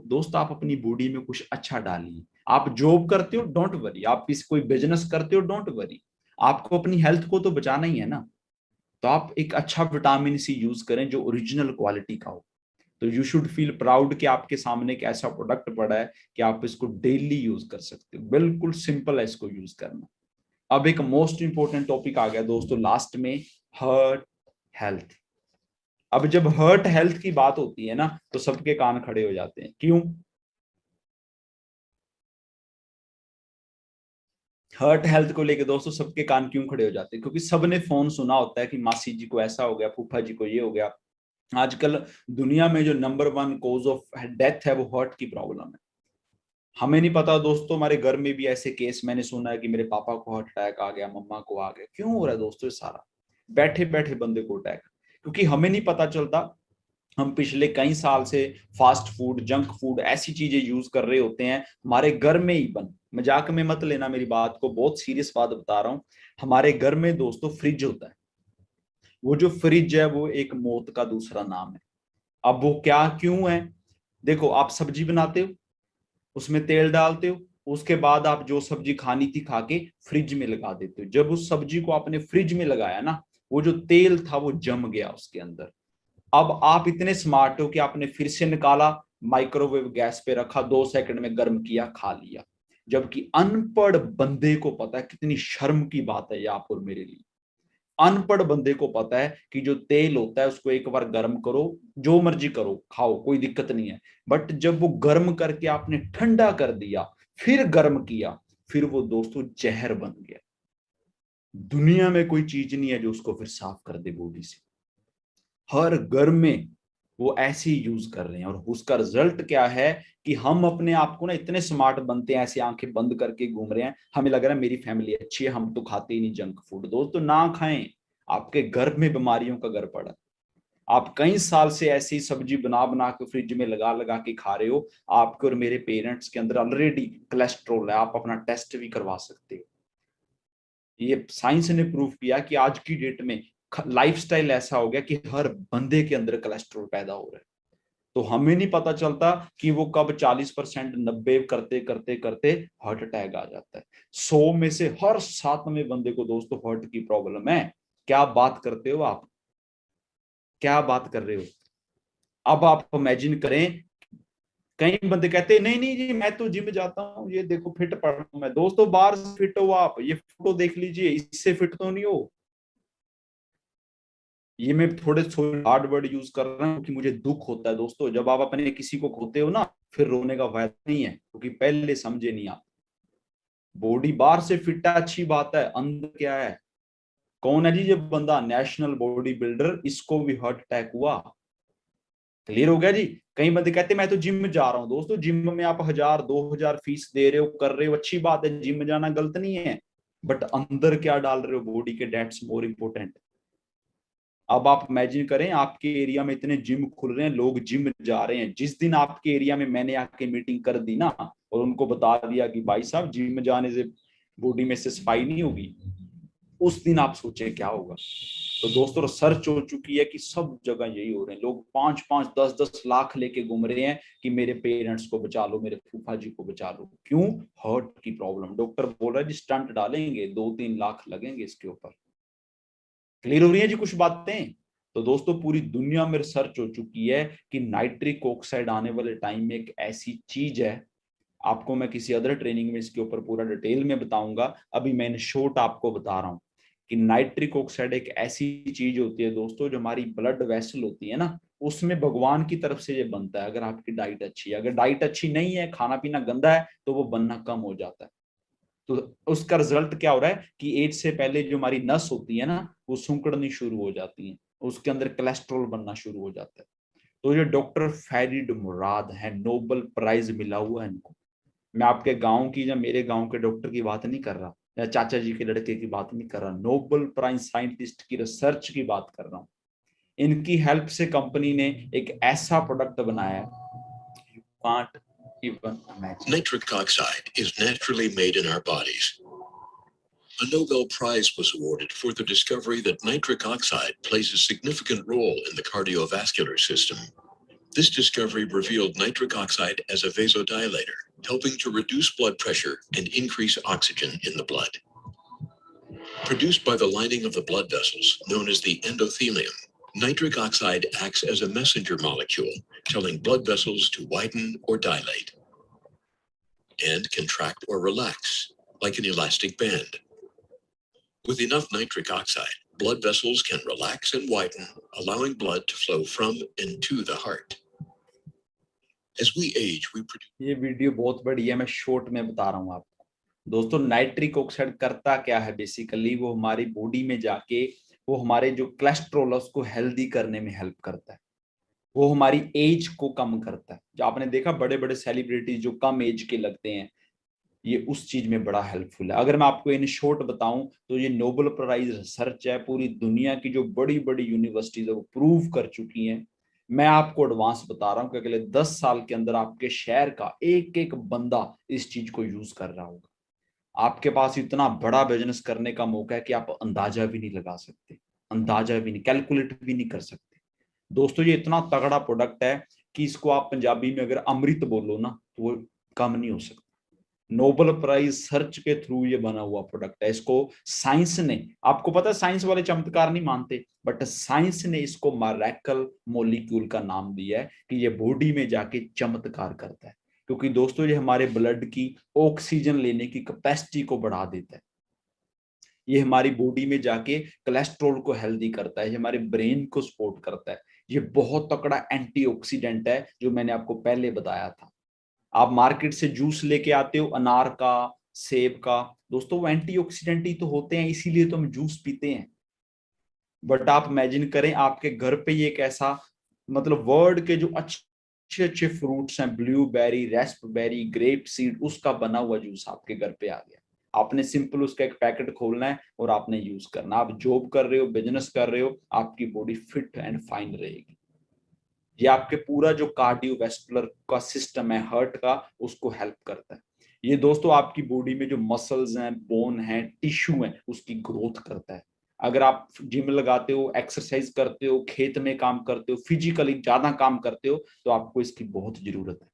दोस्त आप अपनी बॉडी में कुछ अच्छा डालिए। आप जॉब करते हो, डोंट वरी। आप किसी कोई बिजनेस करते हो, डोंट वरी। आपको अपनी हेल्थ को तो बचाना ही है ना। तो आप एक अच्छा विटामिन सी यूज करें जो ओरिजिनल क्वालिटी का हो। तो यू शुड फील प्राउड कि आपके सामने एक ऐसा प्रोडक्ट पड़ा है कि आप इसको डेली यूज कर सकते हो। बिल्कुल सिंपल है इसको यूज करना। अब एक मोस्ट इंपोर्टेंट टॉपिक आ गया दोस्तों लास्ट में, हर्ट हेल्थ। अब जब हर्ट हेल्थ की बात होती है ना तो सबके कान खड़े हो जाते हैं। क्यों? हर्ट हेल्थ को लेके दोस्तों सबके कान क्यों खड़े हो जाते हैं? क्योंकि सबने फोन सुना होता है कि मासी जी को ऐसा हो गया, फूफा जी को ये हो गया। आजकल दुनिया में जो नंबर 1 कॉज ऑफ डेथ है वो हर्ट की प्रॉब्लम है। हमें नहीं पता दोस्तों, हमारे घर में भी ऐसे केस मैंने सुना है कि मेरे पापा को हार्ट अटैक आ गया, मम्मा को आ गया। क्यों हो रहा है दोस्तों ये सारा? बैठे बैठे बंदे को अटैक। क्योंकि हमें नहीं पता चलता। हम पिछले कई साल से फास्ट फूड, जंक फूड, ऐसी चीजें यूज कर रहे होते हैं हमारे घर में ही बन। मजाक में मत लेना मेरी बात को, बहुत सीरियस बात बता रहा हूं। हमारे घर में दोस्तों फ्रिज होता है। वो जो फ्रिज है वो एक मौत का दूसरा नाम है। अब वो क्या क्यों है? देखो, आप सब्जी बनाते हो, उसमें तेल डालते हो, उसके बाद आप जो सब्जी खानी थी खा के फ्रिज में लगा देते हो। जब उस सब्जी को आपने फ्रिज में लगाया ना, वो जो तेल था वो जम गया उसके अंदर। अब आप इतने स्मार्ट हो कि आपने फिर से निकाला, माइक्रोवेव गैस पे रखा, 2 सेकंड में गर्म किया, खा लिया। जबकि अनपढ़ बंदे को पता है, कितनी शर्म की बात है ये आप और मेरे लिए। अनपढ़ बंदे को पता है कि जो तेल होता है उसको एक बार गर्म करो, जो मर्जी करो, खाओ, कोई दिक्कत नहीं है। बट जब वो गर्म करके आपने ठंडा कर दिया, फिर गर्म किया, फिर वो दोस्तों जहर बन गया। दुनिया में कोई चीज नहीं है जो उसको फिर साफ कर दे बॉडी से। हर घर में वो ऐसे ही यूज कर रहे हैं, और उसका रिजल्ट क्या है कि हम अपने आप को ना इतने स्मार्ट बनते हैं, ऐसे आंखें बंद करके घूम रहे हैं, हमें लग रहा है मेरी फैमिली अच्छी है, हम तो खाते ही नहीं जंक फूड। दोस्तों ना खाएं, आपके घर में बीमारियों का घर पड़ा। आप कई साल से ऐसी सब्जी बना बना के फ्रिज में लगा लगा के खा रहे हो। आपके और मेरे पेरेंट्स के अंदर ऑलरेडी कोलेस्ट्रॉल है, आप अपना टेस्ट भी करवा सकते हो। ये साइंस ने प्रूव किया कि आज की डेट में लाइफस्टाइल ऐसा हो गया कि हर बंदे के अंदर कोलेस्ट्रॉल पैदा हो रहा है। तो हमें नहीं पता चलता कि वो कब 40%, 90 करते करते करते हार्ट अटैक आ जाता है। 100 में से हर 7वें बंदे को दोस्तों हार्ट की प्रॉब्लम है। क्या बात करते हो आप? क्या बात कर रहे हो? अब आप इमेजिन करें, कई बंदे कहते हैं नहीं नहीं जी मैं तो जिम जाता हूँ, ये देखो फिट पड़ रहा हूं मैं। दोस्तों बाहर से फिट हो आप, ये फोटो देख लीजिए, इससे फिट तो नहीं हो। ये मैं थोड़े हार्ड वर्ड यूज कर रहा हूँ क्योंकि मुझे दुख होता है दोस्तों, जब आप अपने किसी को खोते हो ना, फिर रोने का फायदा नहीं है, क्योंकि पहले समझे नहीं आप। बॉडी बाहर से फिट है अच्छी बात है, अंदर क्या है? कौन है जी ये बंदा नेशनल बॉडी बिल्डर, इसको भी हार्ट अटैक हुआ? क्लियर हो गया जी। कई बंदे कहते हैं मैं तो जिम जा रहा हूँ। दोस्तों जिम में आप 1000 2000 फीस दे रहे हो, कर रहे हो, अच्छी बात है, जिम जाना गलत नहीं है। बट अंदर क्या डाल रहे हो बॉडी के, डेट्स मोर इम्पोर्टेंट। अब आप इमेजिन करें, आपके एरिया में इतने जिम खुल रहे हैं, लोग जिम जा रहे हैं। जिस दिन आपके एरिया में मैंने आके मीटिंग कर दी ना और उनको बता दिया कि भाई साहब जिम जाने से बॉडी में से सफाई नहीं होगी, उस दिन आप सोचें क्या होगा। तो दोस्तों रिसर्च हो चुकी है कि सब जगह यही हो रहे हैं। लोग 5 5 10 10 लाख लेके घूम रहे हैं कि मेरे पेरेंट्स को बचा लो, मेरे फूफा जी को बचा लो। क्यों? हार्ट की प्रॉब्लम। डॉक्टर बोल रहा है जी स्टंट डालेंगे, 2 3 लाख लगेंगे इसके ऊपर। क्लियर हो रही है जी कुछ बातें? तो दोस्तों पूरी दुनिया में रिसर्च हो चुकी है कि नाइट्रिक ऑक्साइड आने वाले टाइम में एक ऐसी चीज है, आपको मैं किसी अदर ट्रेनिंग में इसके ऊपर पूरा डिटेल में बताऊंगा। अभी मैं इन शॉर्ट आपको बता रहा हूं कि नाइट्रिक ऑक्साइड एक ऐसी चीज होती है दोस्तों, जो हमारी ब्लड वेसल होती है ना, उसमें भगवान की तरफ से ये बनता है। अगर आपकी डाइट अच्छी है, अगर डाइट अच्छी नहीं है, खाना पीना गंदा है, तो वो बनना कम हो जाता है। तो उसका रिजल्ट क्या हो रहा है कि एज से पहले जो हमारी नस होती है ना, वो सुंकड़नी शुरू हो जाती है, उसके अंदर कोलेस्ट्रॉल बनना शुरू हो जाता है। तो ये डॉक्टर फैरिड मुराद है, नोबेल प्राइज मिला हुआ है इनको। मैं आपके गांव की या मेरे गांव के डॉक्टर की बात नहीं कर रहा, या चाचा जी के लड़के की बात नहीं कर रहा, नोबेल प्राइज साइंटिस्ट की रिसर्च की बात कर रहा हूं। इनकी हेल्प से कंपनी ने एक ऐसा प्रोडक्ट बनाया है, you can't even imagine. Nitric oxide is naturally made in our bodies. A Nobel Prize was awarded for the discovery that nitric oxide plays a significant role in the cardiovascular system. This discovery revealed nitric oxide as a vasodilator, helping to reduce blood pressure and increase oxygen in the blood. Produced by the lining of the blood vessels, known as the endothelium, nitric oxide acts as a messenger molecule, telling blood vessels to widen or dilate, and contract or relax, like an elastic band. With enough nitric oxide, blood vessels can relax and widen, allowing blood to flow from and to the heart. As we age, we produce. ये video बहुत बड़ी है, मैं short में बता रहा हूँ आपको। दोस्तों नाइट्रिक ऑक्साइड करता क्या है, बेसिकली वो हमारी बॉडी में जाके वो हमारे जो कोलेस्ट्रॉल है उसको हेल्दी करने में हेल्प करता है, वो हमारी एज को कम करता है। जो आपने देखा बड़े बड़े सेलिब्रिटी जो कम एज के लगते हैं, ये उस चीज में बड़ा हेल्पफुल है। अगर मैं आपको इन शॉर्ट बताऊं तो ये नोबेल प्राइज रिसर्च है, पूरी दुनिया की जो बड़ी बड़ी यूनिवर्सिटीज है वो प्रूव कर चुकी हैं। मैं आपको एडवांस बता रहा हूं कि अगले 10 साल के अंदर आपके शहर का एक एक बंदा इस चीज को यूज कर रहा होगा। आपके पास इतना बड़ा बिजनेस करने का मौका है कि आप अंदाजा भी नहीं लगा सकते, अंदाजा भी नहीं, कैलकुलेट भी नहीं कर सकते। दोस्तों ये इतना तगड़ा प्रोडक्ट है कि इसको आप पंजाबी में अगर अमृत बोलो ना तो वो कम नहीं हो सकता। नोबेल प्राइज सर्च के थ्रू ये बना हुआ प्रोडक्ट है। इसको साइंस ने, आपको पता है साइंस वाले चमत्कार नहीं मानते, बट साइंस ने इसको मैरेकल मॉलिक्यूल का नाम दिया है कि ये बॉडी में जाके चमत्कार करता है। क्योंकि दोस्तों ये हमारे ब्लड की ऑक्सीजन लेने की कैपेसिटी को बढ़ा देता है, ये हमारी बॉडी में जाके कोलेस्ट्रॉल को हेल्दी करता है, ये हमारे ब्रेन को सपोर्ट करता है। ये बहुत तगड़ा एंटीऑक्सीडेंट है जो मैंने आपको पहले बताया था। आप मार्केट से जूस लेके आते हो अनार का, सेब का, दोस्तों वो एंटीऑक्सीडेंट ही तो होते हैं, इसीलिए तो हम जूस पीते हैं। बट आप इमेजिन करें आपके घर पे ये एक ऐसा, मतलब वर्ल्ड के जो अच्छे अच्छे फ्रूट्स हैं, ब्लूबेरी, रेस्पबेरी, ग्रेप सीड, उसका बना हुआ जूस आपके घर पे आ गया। आपने सिंपल उसका एक पैकेट खोलना है और आपने यूज करना। आप जॉब कर रहे हो, बिजनेस कर रहे हो, आपकी बॉडी फिट एंड फाइन रहेगी। ये आपके पूरा जो कार्डियोवैस्कुलर का सिस्टम है हार्ट का, उसको हेल्प करता है। ये दोस्तों आपकी बॉडी में जो मसल्स हैं, बोन हैं, टिश्यू हैं, उसकी ग्रोथ करता है। अगर आप जिम लगाते हो, एक्सरसाइज करते हो, खेत में काम करते हो, फिजिकली ज्यादा काम करते हो, तो आपको इसकी बहुत जरूरत है,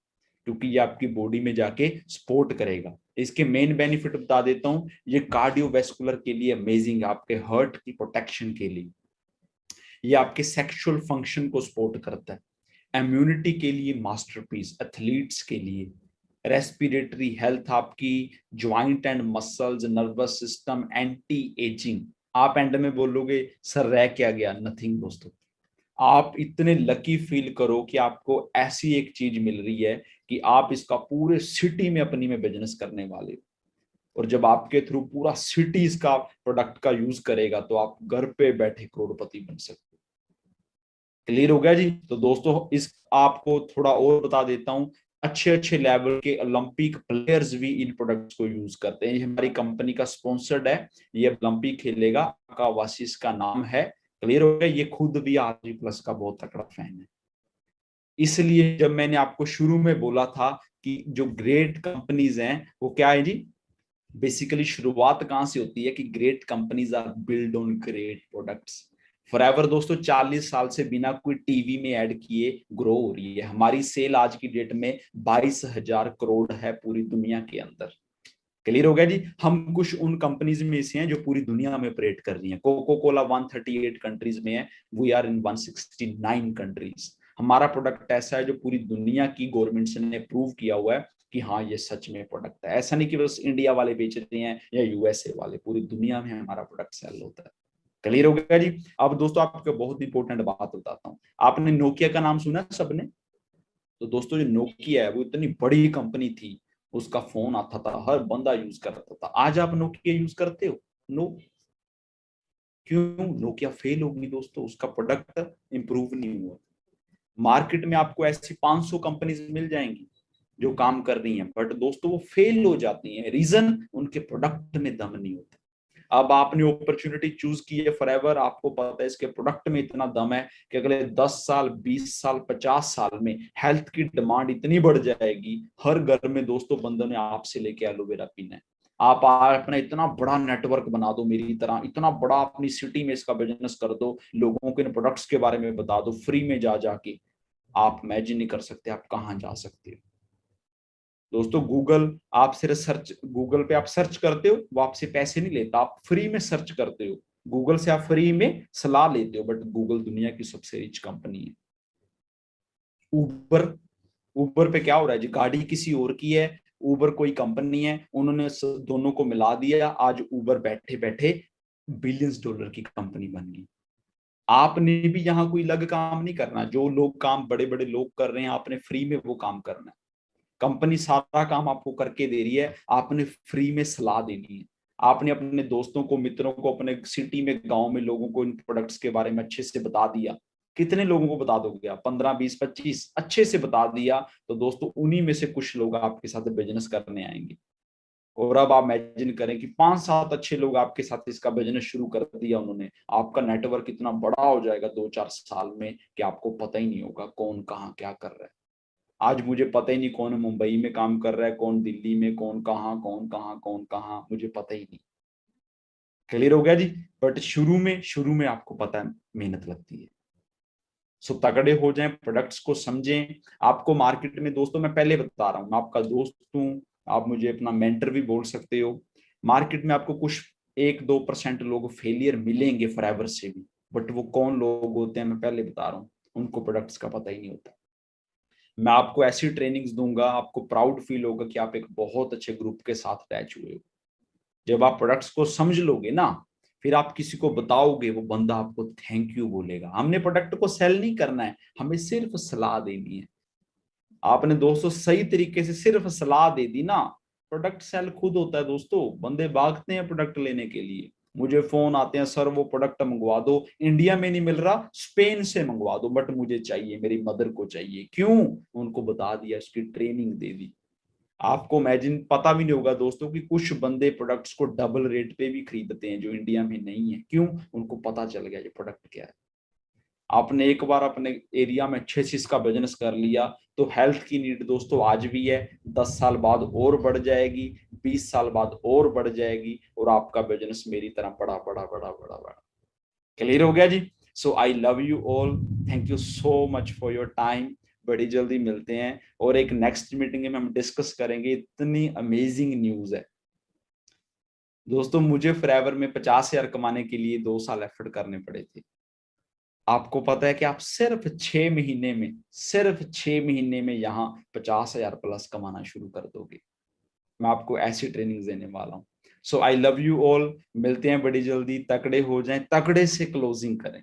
क्योंकि ये आपकी बॉडी में जाके सपोर्ट करेगा। इसके मेन बेनिफिट बता देता हूं, ये कार्डियोवैस्कुलर के लिए अमेजिंग है, आपके हार्ट की प्रोटेक्शन के लिए। ये आपके सेक्सुअल फंक्शन को सपोर्ट करता है, इम्यूनिटी के लिए मास्टरपीस, एथलीट्स के लिए, रेस्पिरेटरी हेल्थ, आपकी joint and muscles, nervous system, anti ageing. आप एंड में बोलोगे सर रह क्या गया, नथिंग दोस्तों। आप इतने लकी फील करो कि आपको ऐसी एक चीज मिल रही है कि आप इसका पूरे सिटी में अपनी में बिजनेस करने वाले हो, और जब आपके थ्रू पूरा सिटी इसका प्रोडक्ट का यूज करेगा तो आप घर पे बैठे करोड़पति बन सकते हो। क्लियर हो गया जी? तो दोस्तों इस आपको थोड़ा और बता देता हूं, अच्छे अच्छे लेवल के ओलंपिक प्लेयर्स भी इन प्रोडक्ट्स को यूज करते हैं। ये हमारी कंपनी का स्पॉन्सर्ड है, ये ओलंपिक खेलेगा, का वासिस का नाम है। क्लियर हो गया? ये खुद भी आरजी प्लस का बहुत तगड़ा फैन है। इसलिए जब मैंने आपको शुरू में बोला था कि जो ग्रेट कंपनीज हैं वो क्या है जी, बेसिकली शुरुआत कहां से होती है कि great companies are build on great products. Forever दोस्तों 40 साल से बिना कोई टीवी में ऐड किए ग्रो हो रही है। हमारी सेल आज की डेट में 22,000 करोड़ है पूरी दुनिया के अंदर। क्लियर हो गया जी? हम कुछ उन कंपनीज में से हैं जो पूरी दुनिया में ऑपरेट कर रही हैं। कोको कोला 138 कंट्रीज में है, वी आर इन 169 कंट्रीज। हमारा प्रोडक्ट ऐसा है जो पूरी दुनिया की गवर्नमेंट्स ने प्रूव किया हुआ है कि हाँ ये सच में प्रोडक्ट है। ऐसा नहीं कि बस इंडिया वाले बेच रहे हैं या यूएसए वाले, पूरी दुनिया में हमारा प्रोडक्ट सेल होता है। क्लियर हो गया जी? अब दोस्तों आपको बहुत इंपॉर्टेंट बात बताता हूँ। आपने नोकिया का नाम सुना सबने? तो दोस्तों जो नोकिया है वो इतनी बड़ी कंपनी थी, उसका फोन आता था, हर बंदा यूज करता था। आज आप नोकिया यूज करते हो? नो। क्यों? नोकिया फेल होगी दोस्तों, उसका प्रोडक्ट इंप्रूव नहीं हुआ। मार्केट में आपको ऐसी 500 कंपनीज मिल जाएंगी, जो काम कर रही हैं, बट दोस्तों वो फेल हो जाती हैं। रीजन, उनके प्रोडक्ट में दम नहीं होता। अब आपने अपॉर्चुनिटी चूज की है फॉरएवर, आपको पता है इसके प्रोडक्ट में इतना दम है कि अगले 10 साल, 20 साल, 50 साल में हेल्थ की डिमांड इतनी बढ़ जाएगी, हर घर में दोस्तों बंदों ने आपसे लेके एलोवेरा पीना है। आप अपना इतना बड़ा नेटवर्क बना दो, मेरी तरह इतना बड़ा अपनी सिटी में इसका बिजनेस कर दो, लोगों के प्रोडक्ट्स के बारे में बता दो फ्री में जा जाके, आप इमेजिन नहीं कर सकते आप कहाँ जा सकते हो। दोस्तों गूगल, आप सिर्फ सर्च, गूगल पे आप सर्च करते हो, वो आपसे पैसे नहीं लेता, आप फ्री में सर्च करते हो, गूगल से आप फ्री में सलाह लेते हो, बट गूगल दुनिया की सबसे रिच कंपनी है। उबर, उबर पे क्या हो रहा है जी, गाड़ी किसी और की है, उबर कोई कंपनी है, उन्होंने दोनों को मिला दिया, आज उबर बैठे बैठे बिलियंस डॉलर की कंपनी बन गई। आपने भी यहाँ कोई अलग काम नहीं करना, जो लोग काम बड़े बड़े लोग कर रहे हैं आपने फ्री में वो काम करना है। कंपनी सारा काम आपको करके दे रही है, आपने फ्री में सलाह देनी है। आपने अपने दोस्तों को, मित्रों को, अपने सिटी में, गांव में लोगों को इन प्रोडक्ट्स के बारे में अच्छे से बता दिया। कितने लोगों को बता दोगे आप? 15, 20, 25 अच्छे से बता दिया, तो दोस्तों उन्हीं में से कुछ लोग आपके साथ बिजनेस करने आएंगे। और अब आप इमेजिन करें कि 5-7 अच्छे लोग आपके साथ इसका बिजनेस शुरू कर दिया उन्होंने, आपका नेटवर्क इतना बड़ा हो जाएगा 2-4 साल में कि आपको पता ही नहीं होगा कौन कहाँ क्या कर रहा है। आज मुझे पता ही नहीं कौन मुंबई में काम कर रहा है, कौन दिल्ली में, कौन कहाँ, कौन कहाँ, कौन कहाँ, मुझे पता ही नहीं। क्लियर हो गया जी? बट शुरू में आपको पता है मेहनत लगती है। सो तगड़े हो जाएं, प्रोडक्ट्स को समझें। आपको मार्केट में दोस्तों, मैं पहले बता रहा हूँ, मैं आपका दोस्त हूँ, आप मुझे अपना मेंटर भी बोल सकते हो। मार्केट में आपको कुछ 1-2% लोग फेलियर मिलेंगे फॉरएवर से भी, बट वो कौन लोग होते हैं मैं पहले बता रहा हूँ, उनको प्रोडक्ट्स का पता ही नहीं होता। मैं आपको ऐसी ट्रेनिंग्स दूंगा, आपको प्राउड फील होगा कि आप एक बहुत अच्छे ग्रुप के साथ अटैच हुए हो। जब आप प्रोडक्ट्स को समझ लोगे ना, फिर आप किसी को बताओगे, वो बंदा आपको थैंक यू बोलेगा। हमने प्रोडक्ट को सेल नहीं करना है, हमें सिर्फ सलाह देनी है। आपने दोस्तों सही तरीके से सिर्फ सलाह दे दी ना, प्रोडक्ट सेल खुद होता है दोस्तों। बंदे भागते हैं प्रोडक्ट लेने के लिए, मुझे फोन आते हैं, सर वो प्रोडक्ट मंगवा दो, इंडिया में नहीं मिल रहा, स्पेन से मंगवा दो, बट मुझे चाहिए, मेरी मदर को चाहिए। क्यों? उनको बता दिया, उसकी ट्रेनिंग दे दी। आपको इमेजिन पता भी नहीं होगा दोस्तों कि कुछ बंदे प्रोडक्ट्स को डबल रेट पे भी खरीदते हैं जो इंडिया में नहीं है। क्यों? उनको पता चल गया ये प्रोडक्ट क्या है। आपने एक बार अपने एरिया में अच्छे से इसका बिजनेस कर लिया, तो हेल्थ की नीड दोस्तों आज भी है, 10 साल बाद और बढ़ जाएगी, 20 साल बाद और बढ़ जाएगी, और आपका बिजनेस मेरी तरह बड़ा बड़ा बड़ा बड़ा बड़ा। क्लियर हो गया जी? So I love you all, thank you so much for your time. बड़ी जल्दी मिलते हैं, और एक नेक्स्ट मीटिंग में हम डिस्कस करेंगे, इतनी अमेजिंग न्यूज है दोस्तों। मुझे फॉरएवर में 50,000 कमाने के लिए 2 साल एफर्ट करने पड़े थे। आपको पता है कि आप सिर्फ 6 महीने में यहाँ 50,000 प्लस कमाना शुरू कर दोगे। मैं आपको ऐसी ट्रेनिंग देने वाला हूँ। सो आई लव यू ऑल, मिलते हैं बड़ी जल्दी। तकड़े हो जाएं, तकड़े से क्लोजिंग करें।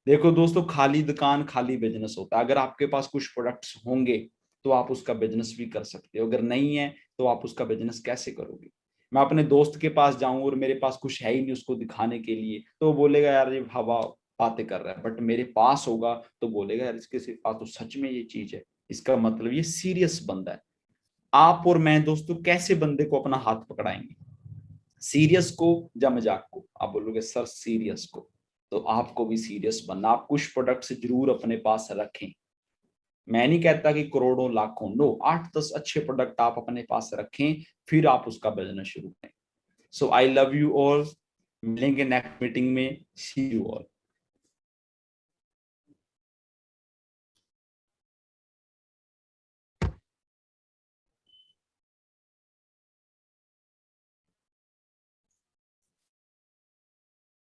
देखो दोस्तों, खाली दुकान खाली बिजनेस होता है। अगर आपके पास कुछ प्रोडक्ट्स होंगे तो आप उसका बिजनेस भी कर सकते हो, अगर नहीं है तो आप उसका बिजनेस कैसे करोगे? मैं अपने दोस्त के पास जाऊं और मेरे पास कुछ है ही नहीं उसको दिखाने के लिए, तो वो बोलेगा यार ये हवा बातें कर रहा है, बट मेरे पास होगा तो बोलेगा यार इसके सिर्फ पास तो सच में ये चीज है, इसका मतलब ये सीरियस बंदा है। आप और मैं दोस्तों कैसे बंदे को अपना हाथ पकड़ाएंगे? सीरियस को या मजाक को? आप बोलोगे सर सीरियस को, तो आपको भी सीरियस बनना। आप कुछ प्रोडक्ट्स जरूर अपने पास रखें। मैं नहीं कहता कि करोड़ों लाखों, नो, 8-10 अच्छे प्रोडक्ट आप अपने पास रखें, फिर आप उसका बिजनेस शुरू करें। सो आई लव यू ऑल, मिलेंगे नेक्स्ट मीटिंग में। सी यू ऑल।